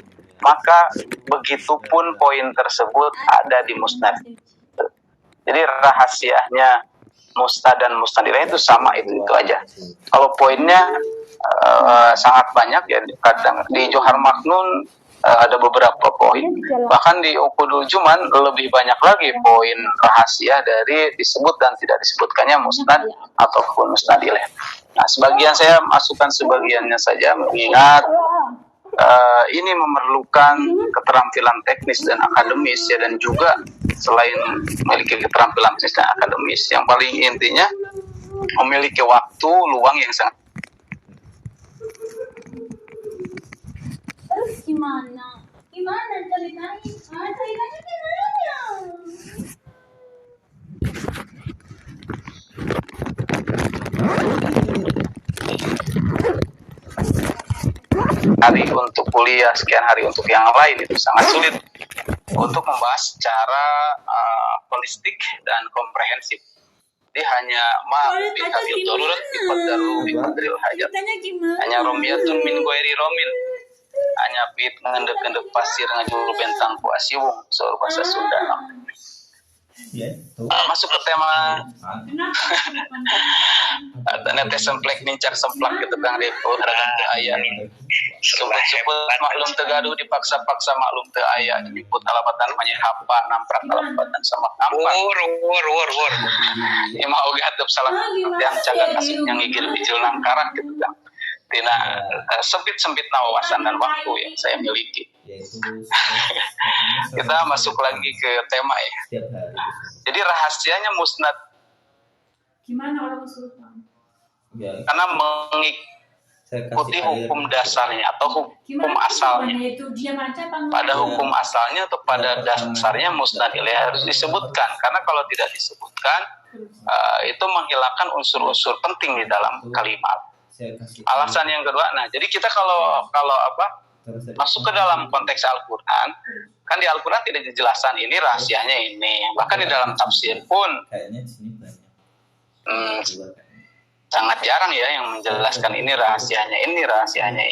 maka begitupun poin tersebut ada di musnad. Jadi rahasianya musnad dan musnad ilaih itu sama, itu aja. Kalau poinnya sangat banyak ya, kadang di Johar Maknun ada beberapa poin. Bahkan di Uqudul Juman lebih banyak lagi poin rahasia dari disebut dan tidak disebutkannya musnad ataupun musnad ilaih. Nah, sebagian saya masukkan sebagiannya saja, mengingat ini memerlukan keterampilan teknis dan akademis ya, dan juga selain memiliki keterampilan teknis dan akademis, yang paling intinya memiliki waktu luang yang sangat. Terus gimana ceritanya? Ceritanya gimana? Hari untuk kuliah, sekian hari untuk yang lain, itu sangat sulit untuk membahas secara holistik dan komprehensif. Jadi hanya bihadil darurat biqadaru biqadril hajat. Hanya romiyatun min ghairi romin. Hanya pit ngendek-ngendek pasir ngajul bentang ku asiwung, soal bahasa Sunda. Masuk ke tema nete semplek nincak semplak gitu Kang Depo ayat sebut maklum tegaduh dipaksa-paksa maklum teu aya disebut alabatan manya hapa namprak alabatan sama nampak wur ieu mah oge hateup salah yang caga kasih yang ngigil bijil nangkaran gitu Kang. Tina sempit-sempitna wawasan dan waktu yang saya miliki. Kita masuk lagi ke tema ya. Jadi rahasianya musnad. Gimana orang kesurupan? Karena mengikuti hukum dasarnya atau hukum asalnya. Pada hukum asalnya atau pada dasarnya musnad ilaih harus disebutkan. Karena kalau tidak disebutkan, itu menghilangkan unsur-unsur penting di dalam kalimat. Alasan yang kedua, nah jadi kita kalau masuk ke dalam konteks Al-Quran, kan di Al-Quran tidak dijelaskan ini rahasianya ini. Bahkan di dalam tafsir pun sangat jarang ya yang menjelaskan ini rahasianya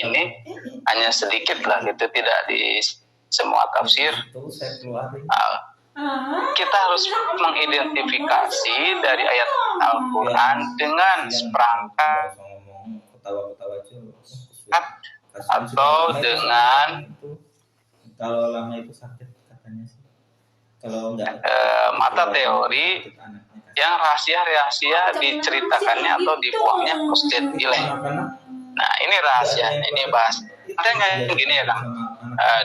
ini. Hanya sedikit lah gitu, tidak di semua tafsir. Kita harus mengidentifikasi dari ayat Al-Quran dengan seperangkat atau dengan kalau lama itu sakit katanya sih. Kalau enggak mata teori yang rahasia-rahasia diceritakannya atau dibuangnya musnad ilaih. Nah, ini rahasianya, ini bahas. Ada nggak gini ya Kang?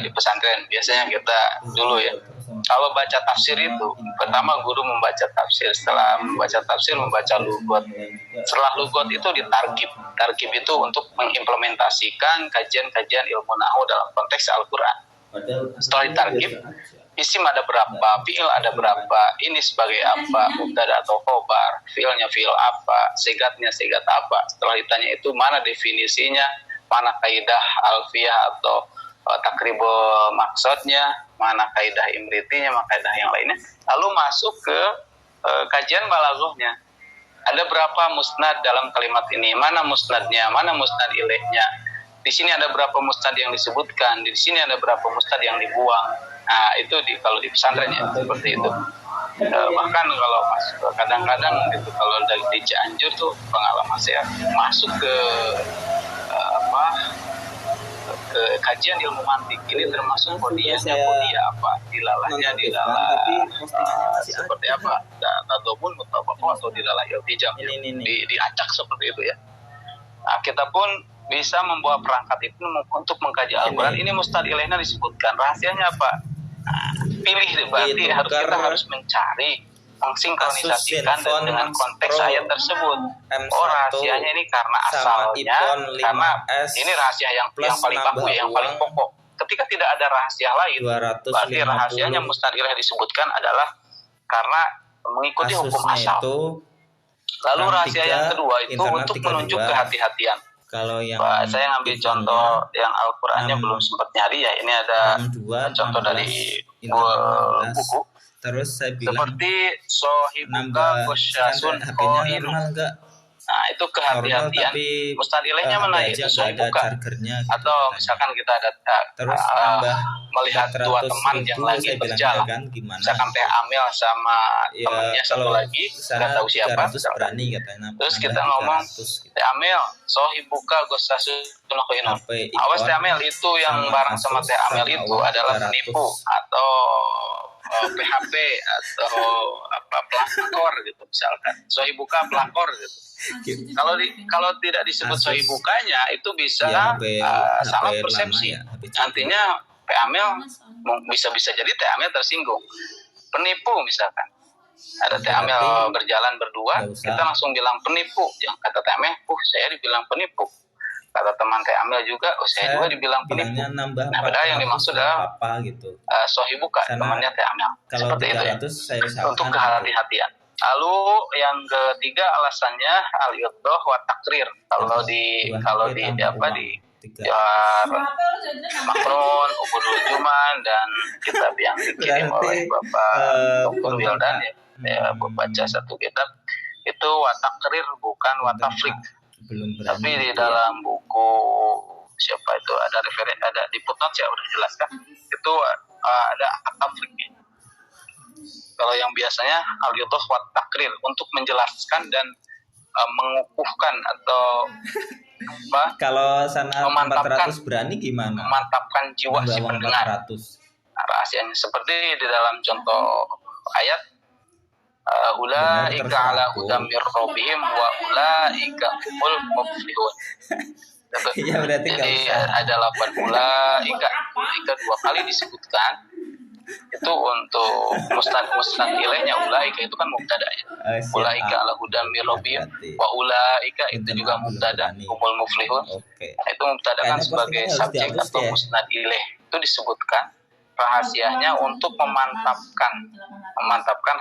Di pesantren biasanya kita dulu ya, kalau baca tafsir itu pertama guru membaca tafsir, setelah membaca tafsir membaca lugot, setelah lugot itu ditarkib. Tarkib itu untuk mengimplementasikan kajian-kajian ilmu nahwu dalam konteks Al-Quran. Setelah ditarkib, isim ada berapa, fi'il ada berapa, ini sebagai apa, mubtada atau khobar, fi'ilnya fi'il apa, segatnya segat apa. Setelah ditanya itu mana definisinya, mana kaidah alfiyah atau takribul maksudnya, mana kaidah imritinya, mana kaidah yang lainnya. Lalu masuk ke kajian balaghahnya. Ada berapa musnad dalam kalimat ini? Mana musnadnya? Mana musnad ilaihnya? Di sini ada berapa musnad yang disebutkan? Di sini ada berapa musnad yang dibuang? Nah, itu kalau di pesantren ya seperti itu. Bahkan kalau masuk kadang-kadang gitu, kalau dari Cianjur tuh pengalaman saya masuk ke ke kajian ilmu mantik ini termasuk kodianya kodia apa, dilalahnya dilalah seperti apa, ataupun mutabakoh atau dilalah iltijam diacak seperti itu ya. Nah, kita pun bisa membawa perangkat itu untuk mengkaji Al-Quran. Ini musnad ilaihnya disebutkan, rahasianya apa? Nah, pilih berarti kita harus mencari mengsinkronisasikan dengan konteks ayat tersebut. Oh, rahasianya ini karena asalnya, karena ini rahasia yang paling baku, yang paling pokok. Ketika tidak ada rahasia lain, berarti rahasianya musnad ilaih disebutkan adalah karena mengikuti hukum asal. Lalu rahasia yang kedua itu untuk menunjuk kehati-hatian. Kalau yang saya ngambil contoh yang Al-Qurannya belum sempat nyari ya. Ini ada contoh dari buku. Terus saya bilang seperti sohibuka busyasun koinu. Nah, itu normal kehati-hatian. tapi Mustad ilaihnya mana? ada aja Itu nggak sahih ada buka. chargernya gitu Atau katanya. misalkan kita ada Terus nambah melihat dua 400 teman yang ribu, lagi saya bilang berjalan. kan gimana Misalkan Teh gitu. Amel sama Ya temennya satu kalau lagi, nggak sana tahu siapa. 300 misalkan. berani katanya, Terus nambah kita ngomong, 300 gitu. Teh Amel, sohi buka gosasunakino. HP Awas Teh ikon Amel, itu yang sama bareng sama Asus Teh Amel sama itu uang adalah 300. penipu atau PHP atau apa pelakor gitu misalkan. Sohi buka pelakor gitu. Kalau tidak disebut Asus. sohi bukanya itu bisa Ya, HP salah lama persepsi. ya, HP Nantinya Teh Amel bisa jadi Teh Amel tersinggung. Penipu misalkan. Ada Teh Amel berjalan berdua, nggak usah. kita langsung bilang penipu. Yang kata Teh Amel, saya dibilang penipu. Kata teman Teh Amel juga, saya juga dibilang penipu. bilangnya nambah Nah, padahal yang 400 dimaksud nggak adalah apa-apa gitu. sohi buka, Sana temannya Teh Amel. Kalau Seperti itu ya. 300 saya Untuk usahakan kehati-hatian. Lalu yang ketiga alasannya al-yudhoh wa takrir. Kalau di Maknun, Ubudul Juman dan kitab yang dikirim oleh Bapak Dr. Wildan ya, baca satu kitab itu wa takrir bukan wa tafrik. belum berani Tapi di gitu ya. dalam buku siapa itu ada di footnote ya udah jelaskan itu ada tafrik. Kalau yang biasanya al-yudhoh wa takrir untuk menjelaskan dan mengukuhkan atau apa? Kalau sana Memantapkan. 400 berani gimana? Memantapkan jiwa si Nambah pendengar. 400. Nah, rahasianya seperti di dalam contoh ayat ulaika ala hudam mir rabbihim wa ulaika humul muflihun. Iya berarti nggak Jadi usah. ada 8 ulaika dua kali disebutkan. Itu untuk mustad ilaihnya ulaika itu kan mubtada ya. Ulaika ala hudam mir rabbihim wa ulaika itu juga mubtada humul muflihun. Oke. Itu mubtada kan Kayaknya sebagai postingannya harus subjek dihapus atau deh. musnad ilaih. Itu disebutkan rahasianya untuk memantapkan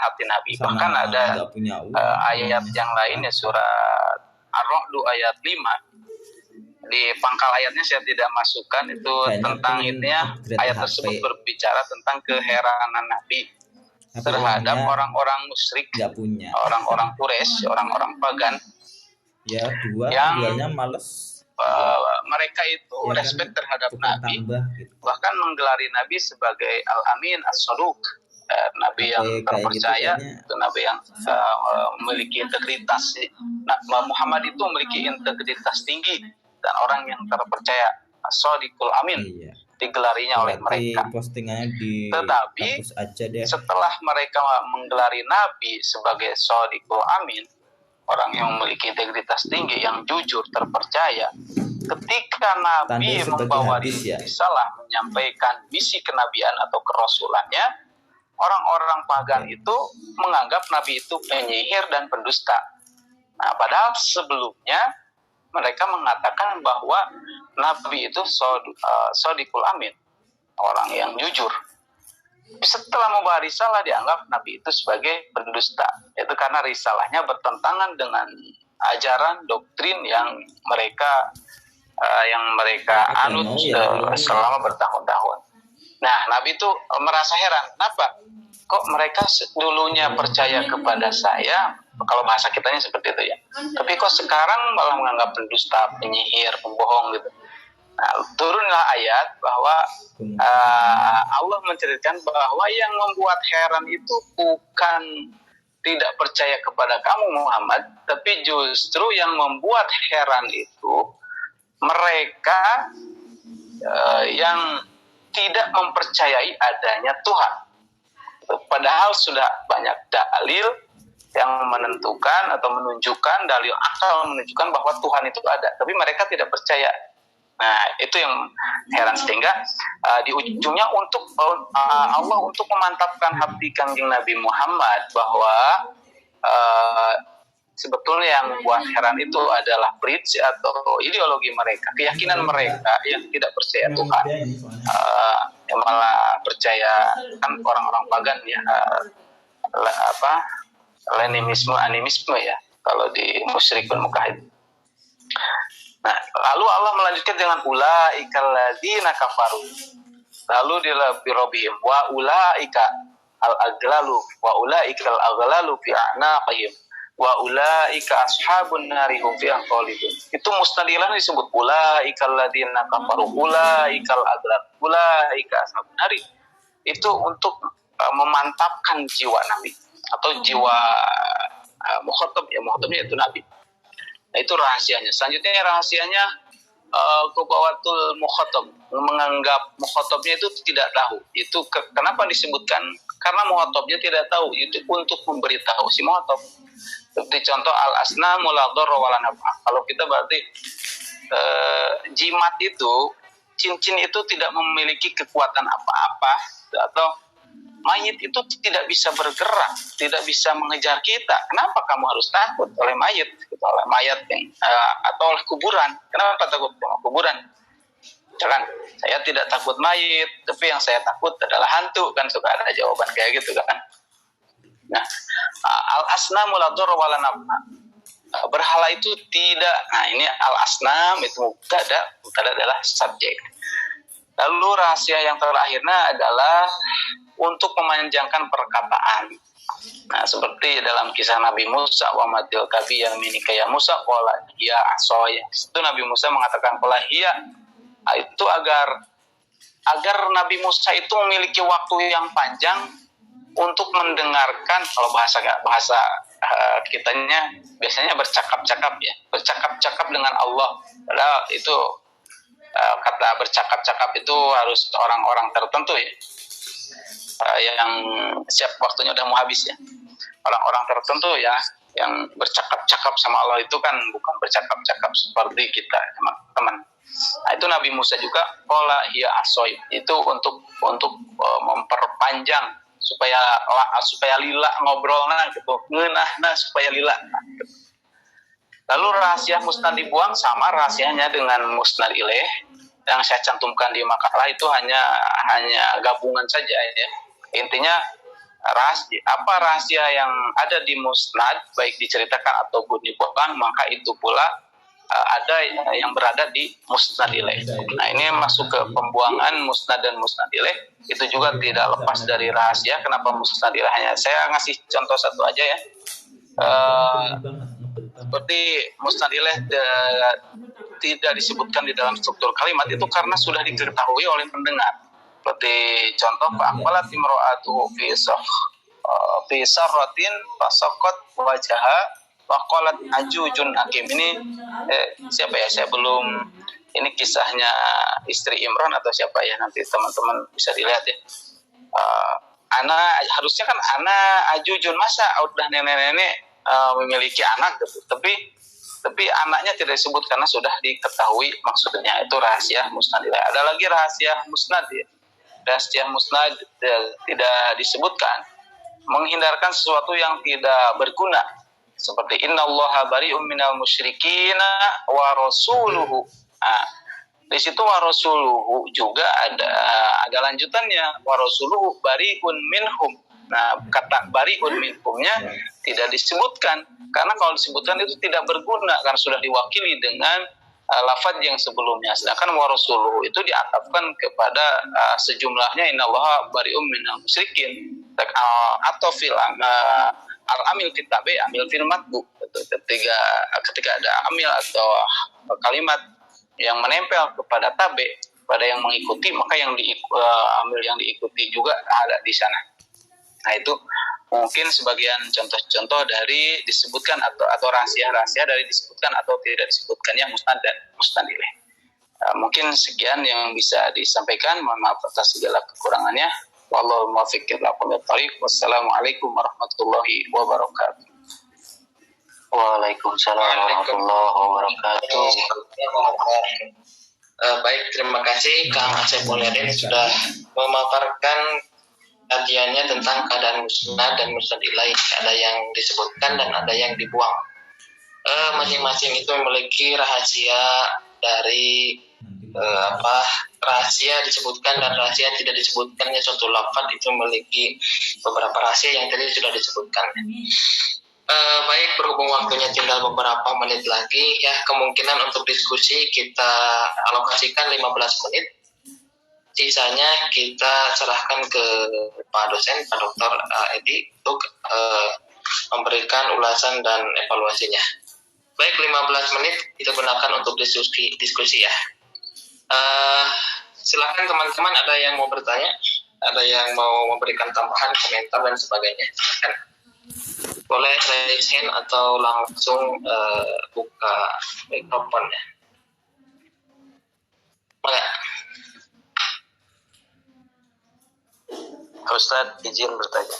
hati Nabi. Sama Bahkan ada nggak punya uang. ayat yang lain ya surat Ar-Ra'd ayat 5. Di pangkal ayatnya saya tidak masukkan itu Kayaknya tentang pengen intinya upgrade ayat HP. tersebut berbicara tentang keheranan Nabi Tapi terhadap uangnya orang-orang musyrik, nggak punya. orang-orang Quraisy, orang-orang pagan Ya duanya males. mereka itu Ya kan, respect terhadap tukar Nabi, tambah gitu. bahkan menggelari Nabi sebagai Al-Amin As-Saduq, Nabi yang Kayak terpercaya, gitu kayaknya. itu Nabi yang memiliki integritas. Muhammad itu memiliki integritas tinggi dan orang yang terpercaya, As-Sadiqul Amin, Iya. digelarinya oleh Berarti mereka. postingannya Tetapi dihapus aja deh. setelah mereka menggelari Nabi sebagai Sadiqul Amin, orang yang memiliki integritas tinggi, yang jujur, terpercaya, ketika Nabi Tanda sebagai membawa hadis ya. risalah, menyampaikan misi kenabian atau kerasulannya, orang-orang pagan itu menganggap Nabi itu penyihir dan pendusta. Nah, padahal sebelumnya mereka mengatakan bahwa Nabi itu Sadiqul Amin, orang yang jujur. Setelah membawa risalah dianggap Nabi itu sebagai pendusta. Itu karena risalahnya bertentangan dengan ajaran doktrin yang mereka anut selama bertahun-tahun. Nah, Nabi itu merasa heran, kenapa? Kok mereka dulunya percaya kepada saya, kalau bahasa kitanya seperti itu ya. Tapi kok sekarang malah menganggap pendusta, penyihir, pembohong gitu. Nah, turunlah ayat bahwa Allah menceritakan bahwa yang membuat heran itu bukan tidak percaya kepada kamu Muhammad, tapi justru yang membuat heran itu mereka yang tidak mempercayai adanya Tuhan. Padahal sudah banyak dalil yang menentukan atau menunjukkan, dalil akal menunjukkan bahwa Tuhan itu ada, tapi mereka tidak percaya. Nah, itu yang heran, sehingga di ujungnya untuk Allah untuk memantapkan hati Kanjeng Nabi Muhammad bahwa sebetulnya yang membuat heran itu adalah prinsip atau ideologi mereka, keyakinan mereka yang tidak percaya Tuhan, yang malah percaya kan orang-orang pagan ya, Lenimisme, animisme ya, kalau di musyrikul Mekah itu. Nah, lalu Allah melanjutkan dengan ulaikal ladzina kafaru. Lalu di birobihim wa ulaika al-aglalu wa ulaikal aglalu fi a'naqihim wa ulaika ashabun nari hum fiha khalidun. Itu musnad ilah disebut ulaikal ladzina kafaru, ulaikal adrar, ulaika ashabun nari. Itu untuk memantapkan jiwa Nabi atau jiwa mukhatab, ya mukhatabnya itu Nabi. Nah, itu rahasianya. Selanjutnya rahasianya kubawatul mukhatab, menganggap mukhatabnya itu tidak tahu. Itu kenapa disebutkan? Karena mukhatabnya tidak tahu, itu untuk memberitahu si mukhatab. Seperti contoh al-asna muladhar wala naf'a. Kalau kita berarti jimat itu, cincin itu tidak memiliki kekuatan apa-apa, atau mayit itu tidak bisa bergerak, tidak bisa mengejar kita. Kenapa kamu harus takut oleh mayit, oleh mayat yang, atau oleh kuburan? Kenapa takut sama kuburan? Jangan, saya tidak takut mayit, tapi yang saya takut adalah hantu, kan suka ada jawaban kayak gitu kan. Nah, al-asnam la dhurra wala naf'a. Berhala itu tidak. Nah, ini al-asnam itu mubtada adalah subjek. Lalu rahasia yang terakhirnya adalah untuk memanjangkan perkataan. Nah, seperti dalam kisah Nabi Musa, wa matil kabi yang minika ya Musa qala hiya asoya. Itu Nabi Musa mengatakan qala hiya. Nah, itu agar Nabi Musa itu memiliki waktu yang panjang untuk mendengarkan. Kalau bahasa kitanya biasanya bercakap-cakap ya, bercakap-cakap dengan Allah. Padahal itu kata bercakap-cakap itu harus orang-orang tertentu ya, yang siap waktunya udah mau habis ya. Orang-orang tertentu ya yang bercakap-cakap sama Allah itu kan bukan bercakap-cakap seperti kita teman-teman. Nah, itu Nabi Musa juga qala hiya asoy, itu untuk memperpanjang supaya lila ngobrolna gitu, ngeunahna supaya lila. Lalu rahasia musnad dibuang sama rahasianya dengan musnad ilaih yang saya cantumkan di makalah itu hanya gabungan saja ya. Intinya rahasia yang ada di musnad baik diceritakan ataupun dibuang, maka itu pula ada yang berada di musnad ilaih. Nah, ini masuk ke pembuangan musnad dan musnad ilaih. Itu juga tidak lepas dari rahasia. Kenapa musnad ilaihnya? Saya ngasih contoh satu aja ya. Seperti musnad ilaih tidak disebutkan di dalam struktur kalimat itu karena sudah diketahui oleh pendengar. Seperti contoh fa'aqalat imra'atuhu fi sarratin fasaqat wajaha waqalat ajujun hakim. Ini siapa ya? Saya belum, ini kisahnya istri Imran atau siapa ya, nanti teman-teman bisa dilihat ya. Harusnya kan ajujun, masa udah nenek-nenek memiliki anak gitu. Tapi anaknya tidak disebut karena sudah diketahui maksudnya. Itu rahasia musnad. Ada lagi rahasia musnad ya. Rahasia musnad tidak disebutkan, menghindarkan sesuatu yang tidak berguna. Seperti innallaha bari'um minal musyrikina wa rasuluhu. Nah, di situ wa rasuluhu juga ada lanjutannya, wa rasuluhu bari'un minhum. Nah, kata bari'un minhumnya tidak disebutkan karena kalau disebutkan itu tidak berguna karena sudah diwakili dengan lafaz yang sebelumnya. Sedangkan wa rasuluhu itu diatapkan kepada sejumlahnya innallaha bari'um minal musyrikin atau fil al-amil kitabe amil fil matbu. Ketika ada amil atau kalimat yang menempel kepada tabe pada yang mengikuti, maka yang amil yang diikuti juga ada di sana. Nah, itu mungkin sebagian contoh-contoh dari disebutkan atau rahasia-rahasia dari disebutkan atau tidak disebutkannya musnad dan musnad ilaih. Mungkin sekian yang bisa disampaikan. Mohon maaf atas segala kekurangannya. Wallahu muwaffiq ila aqwamit thoriq. Wassalamualaikum warahmatullahi wabarakatuh. Waalaikumsalam warahmatullahi wabarakatuh. Baik, terima kasih Kang Asep Mulyadin sudah memaparkan kajiannya tentang keadaan musnad dan musnad ilaih. Ada yang disebutkan dan ada yang dibuang. Masing-masing itu memiliki rahasia dari rahasia disebutkan dan rahasia tidak disebutkannya suatu lafaz itu memiliki beberapa rahasia yang tadi sudah disebutkan. Baik, berhubung waktunya tinggal beberapa menit lagi ya, kemungkinan untuk diskusi kita alokasikan 15 menit. Sisanya kita serahkan ke Pak dosen, Pak Dr. Edi untuk memberikan ulasan dan evaluasinya. Baik, 15 menit kita gunakan untuk diskusi ya. Silakan teman-teman, ada yang mau bertanya, ada yang mau memberikan tambahan, komentar dan sebagainya. Silakan. Boleh raise hand atau langsung buka mikrofon ya. Maka Ustadz izin bertanya.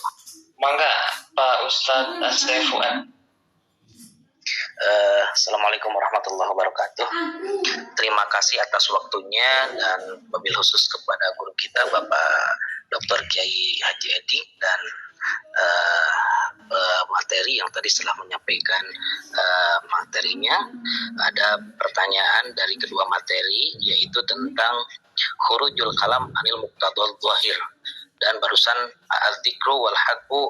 Mangga Pak Ustadz Asref Fuad. Assalamualaikum warahmatullahi wabarakatuh. Terima kasih atas waktunya dan wabil khusus kepada guru kita Bapak Dr. Kiai Haji Edi dan materi yang tadi setelah menyampaikan materinya. Ada pertanyaan dari kedua materi, yaitu tentang khurujul kalam anil muqtadal zahir, dan barusan al-dzikru wal hadbu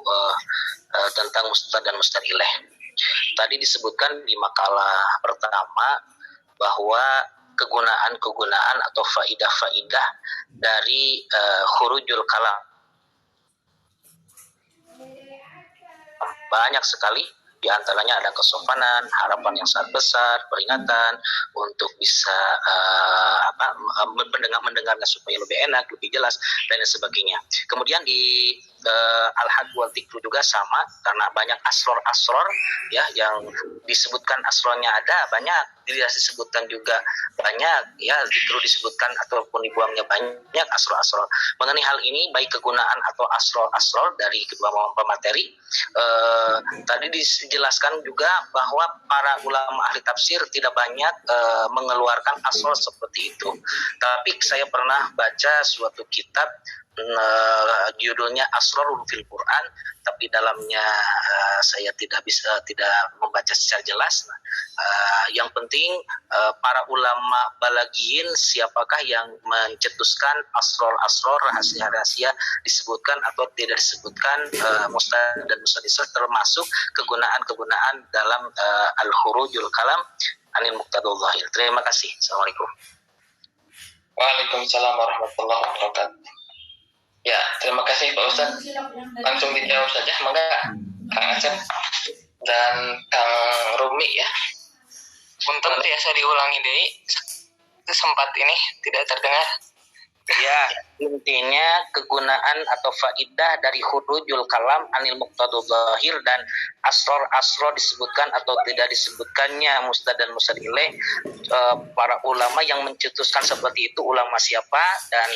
tentang mustad dan mustad ilaih. Tadi disebutkan di makalah pertama bahwa kegunaan atau faidah-faidah dari khurujul kalam banyak sekali. Di antaranya ada kesopanan, harapan yang sangat besar, peringatan untuk bisa mendengarnya supaya lebih enak, lebih jelas, dan lain sebagainya. Kemudian di Al-Had wal Dzikru juga sama, karena banyak asror ya, yang disebutkan asrornya ada banyak, tidak disebutkan juga banyak ya, Dzikru disebutkan ataupun dibuangnya banyak asror. Mengenai hal ini, baik kegunaan atau asror dari kedua pemateri, tadi dijelaskan juga bahwa para ulama ahli tafsir tidak banyak mengeluarkan asror seperti itu. Tapi saya pernah baca suatu kitab, judulnya Asrorul fil Quran, tapi dalamnya saya tidak membaca secara jelas. Yang penting para ulama balagiin, siapakah yang mencetuskan asror rahasia disebutkan atau tidak disebutkan mustad dan mustadisah, termasuk kegunaan dalam al-khurujul kalam anil muqtadal zahir. Terima kasih. Assalamualaikum. Waalaikumsalam warahmatullahi wabarakatuh. Ya, terima kasih Pak Ustadz. Langsung dijawab saja, maka Kang Asep dan Kang Rumi ya. Punten biasa diulangi deh, sempat ini tidak terdengar. Ya, intinya kegunaan atau faidah dari khurujul kalam anil muqtadal zahir dan asror disebutkan atau tidak disebutkannya mustad dan mustad ilaih, para ulama yang mencetuskan seperti itu ulama siapa, dan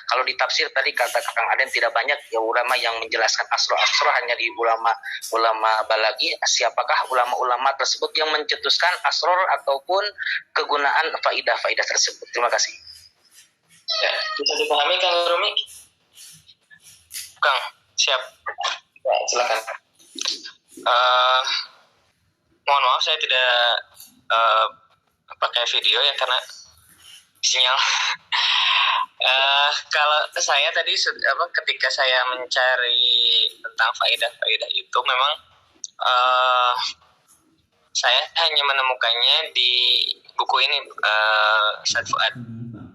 kalau di tafsir tadi kata Kang Aden tidak banyak ya ulama yang menjelaskan asror, hanya di ulama balagi. Siapakah ulama-ulama tersebut yang mencetuskan asror ataupun kegunaan faidah tersebut? Terima kasih. Ya, bisa dipahami Kang Rumi? Kang, siap. Ya, silakan. Mohon maaf saya tidak pakai video ya karena sinyal. Kalau saya tadi ketika saya mencari tentang faedah itu memang saya hanya menemukannya di buku ini Ustadz Fuad.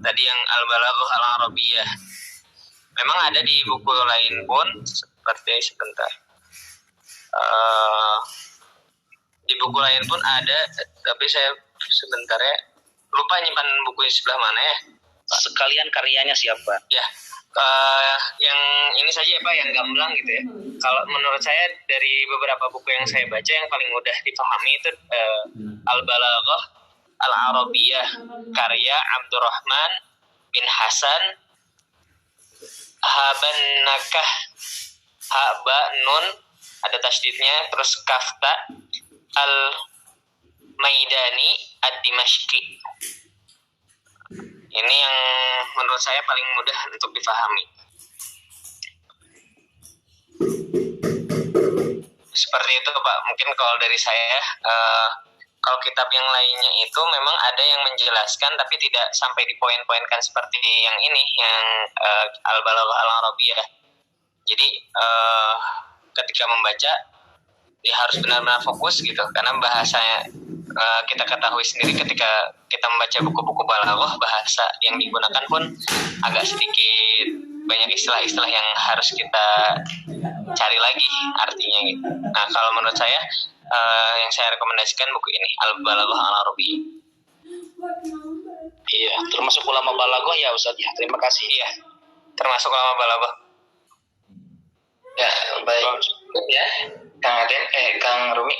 Tadi yang Al-Balaghah Al-Arabiyah. Memang ada di buku lain pun seperti sebentar. Di buku lain pun ada, tapi saya sebentar ya lupa nyimpan buku di sebelah mana ya. Sekalian karyanya siapa? Ya, yang ini saja ya Pak, yang gamblang gitu ya. Kalau menurut saya dari beberapa buku yang saya baca yang paling mudah dipahami itu Al-Balaghah Al-Arabiyah karya Abdurrahman bin Hasan Haban Nakah Haba Nun, ada tasdidnya, terus Kafta Al-Maidani Ad-Dimashqi. Ini yang menurut saya paling mudah untuk dipahami. Seperti itu Pak, mungkin kalau dari saya. Kalau kitab yang lainnya itu memang ada yang menjelaskan tapi tidak sampai dipoin-poinkan seperti yang ini, yang Al-Balaghah Al-Arabiyah. Jadi ketika membaca ya harus benar-benar fokus gitu, karena bahasanya kita ketahui sendiri ketika kita membaca buku-buku balaghah, bahasa yang digunakan pun agak sedikit banyak istilah-istilah yang harus kita cari lagi artinya gitu. Nah, kalau menurut saya yang saya rekomendasikan buku ini Al-Balaghah Al-Arabiyyah. Iya, termasuk ulama balaghah ya Ustaz ya. Terima kasih. Iya, termasuk ulama balaghah. Ya, baik. Ya, Kang Aden, Kang Rumi.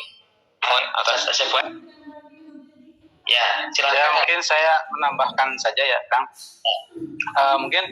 Mohon atas Asep. Ya, silakan. Ya, mungkin saya menambahkan saja ya, Kang. Mungkin